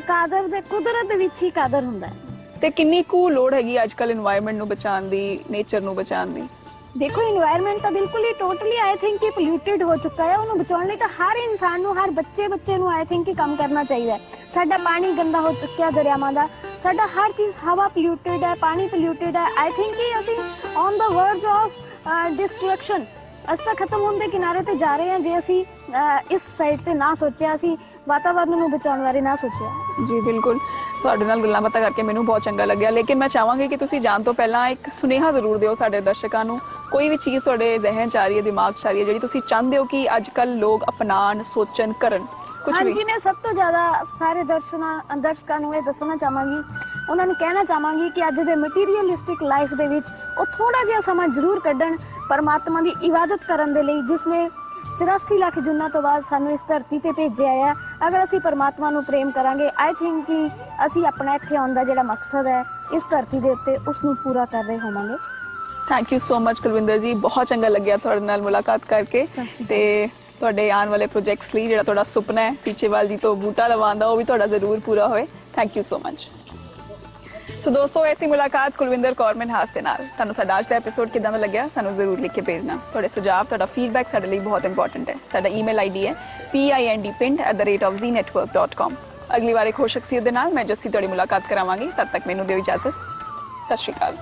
ਕਾਦਰ ਦੇ, ਕੁਦਰਤ ਦੇ ਵਿੱਚ ਹੀ ਕਾਦਰ ਹੁੰਦਾ ਹੈ। ਤੇ ਕਿੰਨੀ ਕੁ ਲੋੜ ਹੈਗੀ ਅੱਜ ਕੱਲ এনवायरमेंट ਨੂੰ ਬਚਾਉਣ ਦੀ, ਨੇਚਰ ਨੂੰ ਬਚਾਉਣ ਦੀ? ਦੇਖੋ, এনवायरमेंट ਤਾਂ ਬਿਲਕੁਲ ਹੀ ਟੋਟਲੀ ਆਈ ਥਿੰਕ ਕਿ ਪੋਲਿਊਟਡ ਹੋ ਚੁੱਕਾ ਹੈ। ਉਹਨੂੰ ਬਚਾਉਣ ਲਈ ਤਾਂ ਹਰ ਇਨਸਾਨ ਨੂੰ, ਹਰ ਬੱਚੇ ਨੂੰ ਆਈ ਥਿੰਕ ਕਿ ਕੰਮ ਕਰਨਾ ਚਾਹੀਦਾ ਹੈ। ਸਾਡਾ ਪਾਣੀ ਗੰਦਾ ਹੋ ਚੁੱਕਿਆ ਦਰਿਆਵਾਂ ਦਾ, ਸਾਡਾ ਹਰ ਚੀਜ਼, ਹਵਾ ਪੋਲਿਊਟਡ ਹੈ, ਪਾਣੀ ਪੋਲਿਊਟਡ ਹੈ। ਆਈ ਥਿੰਕ ਕਿ ਅਸੀਂ on the Braj of destruction, ਅਸੀਂ ਤਾਂ ਖਤਮ ਹੋਣ ਦੇ ਕਿਨਾਰੇ ਤੇ ਜਾ ਰਹੇ ਹਾਂ ਜੇ ਅਸੀਂ ਇਸ ਸਾਈਡ ਤੇ ਨਾ ਸੋਚਿਆ, ਅਸੀਂ ਵਾਤਾਵਰਨ ਨੂੰ ਬਚਾਉਣ ਬਾਰੇ ਨਾ ਸੋਚਿਆ। ਜੀ ਬਿਲਕੁਲ, ਤੁਹਾਡੇ ਨਾਲ ਗੱਲਾਂ ਬਾਤਾਂ ਕਰਕੇ ਮੈਨੂੰ ਬਹੁਤ ਚੰਗਾ ਲੱਗਿਆ, ਲੇਕਿਨ ਮੈਂ ਚਾਹਾਂਗੀ ਕਿ ਤੁਸੀਂ ਜਾਣ ਤੋਂ ਪਹਿਲਾਂ ਇੱਕ ਸੁਨੇਹਾ ਜ਼ਰੂਰ ਦਿਓ ਸਾਡੇ ਦਰਸ਼ਕਾਂ ਨੂੰ। ਕੋਈ ਵੀ ਚੀਜ਼ ਤੁਹਾਡੇ ਜ਼ਿਹਨ 'ਚ ਆ ਰਹੀ ਹੈ, ਦਿਮਾਗ 'ਚ ਆ ਰਹੀ ਹੈ, ਜਿਹੜੀ ਤੁਸੀਂ ਚਾਹੁੰਦੇ ਹੋ ਕਿ ਅੱਜ ਕੱਲ ਲੋਕ ਅਪਣਾਉਣ, ਸੋਚਣ, ਕਰਨ, ਕੁਝ ਵੀ? ਹਾਂਜੀ, ਮੈਂ ਸਭ ਤੋਂ ਜ਼ਿਆਦਾ ਸਾਰੇ ਦਰਸ਼ਕਾਂ ਨੂੰ ਇਹ ਦੱਸਣਾ ਚਾਹਾਂਗੀ, ਉਹਨਾਂ ਨੂੰ ਕਹਿਣਾ ਚਾਹਾਂਗੀ ਕਿ ਅੱਜ ਦੇ ਮਟੀਰੀਅਲਿਸਟਿਕ ਲਾਈਫ ਦੇ ਵਿੱਚ ਉਹ ਥੋੜਾ ਜਿਹਾ ਸਮਾਂ ਜ਼ਰੂਰ ਕੱਢਣ ਪਰਮਾਤਮਾ ਦੀ ਇਬਾਦਤ ਕਰਨ ਦੇ ਲਈ, ਜਿਸ ਨੇ 84 ਲੱਖ ਜੂਨਾਂ ਤੋਂ ਬਾਅਦ ਸਾਨੂੰ ਇਸ ਧਰਤੀ ਤੇ ਭੇਜਿਆ ਹੈ। ਅਗਰ ਅਸੀਂ ਪਰਮਾਤਮਾ ਨੂੰ ਪ੍ਰੇਮ ਕਰਾਂਗੇ, ਆਈ ਥਿੰਕ ਕਿ ਅਸੀਂ ਆਪਣਾ ਇੱਥੇ ਆਉਣ ਦਾ ਜਿਹੜਾ ਮਕਸਦ ਹੈ ਇਸ ਧਰਤੀ ਦੇ ਉੱਤੇ, ਉਸ ਨੂੰ ਪੂਰਾ ਕਰ ਰਹੇ ਹੋਵਾਂਗੇ। Thank you so much Kulwinder ਜੀ, ਬਹੁਤ ਚੰਗਾ ਲੱਗਿਆ ਤੁਹਾਡੇ ਨਾਲ ਮੁਲਾਕਾਤ ਕਰਕੇ। ਤੇ ਤੁਹਾਡੇ ਆਉਣ ਵਾਲੇ ਪ੍ਰੋਜੈਕਟਸ ਲਈ ਜਿਹੜਾ ਤੁਹਾਡਾ ਸੁਪਨਾ ਹੈ ਸੀਚੇਵਾਲ ਜੀ ਤੋਂ ਬੂਟਾ ਲਵਾਉਣ ਦਾ, ਉਹ ਵੀ ਤੁਹਾਡਾ ਜ਼ਰੂਰ ਪੂਰਾ ਹੋਏ। Thank you so much. So ਦੋਸਤੋ, ਐਸੀ ਮੁਲਾਕਾਤ ਕੁਲਵਿੰਦਰ ਕੌਰ ਮਨਹਾਸ ਦੇ ਨਾਲ। ਤੁਹਾਨੂੰ ਸਾਡਾ ਅੱਜ ਦਾ ਐਪੀਸੋਡ ਕਿਦਾਂ ਦਾ ਲੱਗਿਆ, ਸਾਨੂੰ ਜ਼ਰੂਰ ਲਿਖ ਕੇ ਭੇਜਣਾ। ਤੁਹਾਡੇ ਸੁਝਾਅ, ਤੁਹਾਡਾ ਫੀਡਬੈਕ ਸਾਡੇ ਲਈ ਬਹੁਤ ਇੰਪੋਰਟੈਂਟ ਹੈ। ਸਾਡਾ ਈਮੇਲ ਆਈਡੀ ਹੈ pindpind@zenetwork.com। ਅਗਲੀ ਵਾਰ ਇੱਕ ਹੋਰ ਸ਼ਖਸੀਅਤ ਦੇ ਨਾਲ ਮੈਂ ਜੱਸੀ ਤੁਹਾਡੀ ਮੁਲਾਕਾਤ ਕਰਾਵਾਂਗੀ। ਤਦ ਤੱਕ ਮੈਨੂੰ ਦਿਓ ਇਜਾਜ਼ਤ। ਸਤਿ ਸ਼੍ਰੀ ਅਕਾਲ।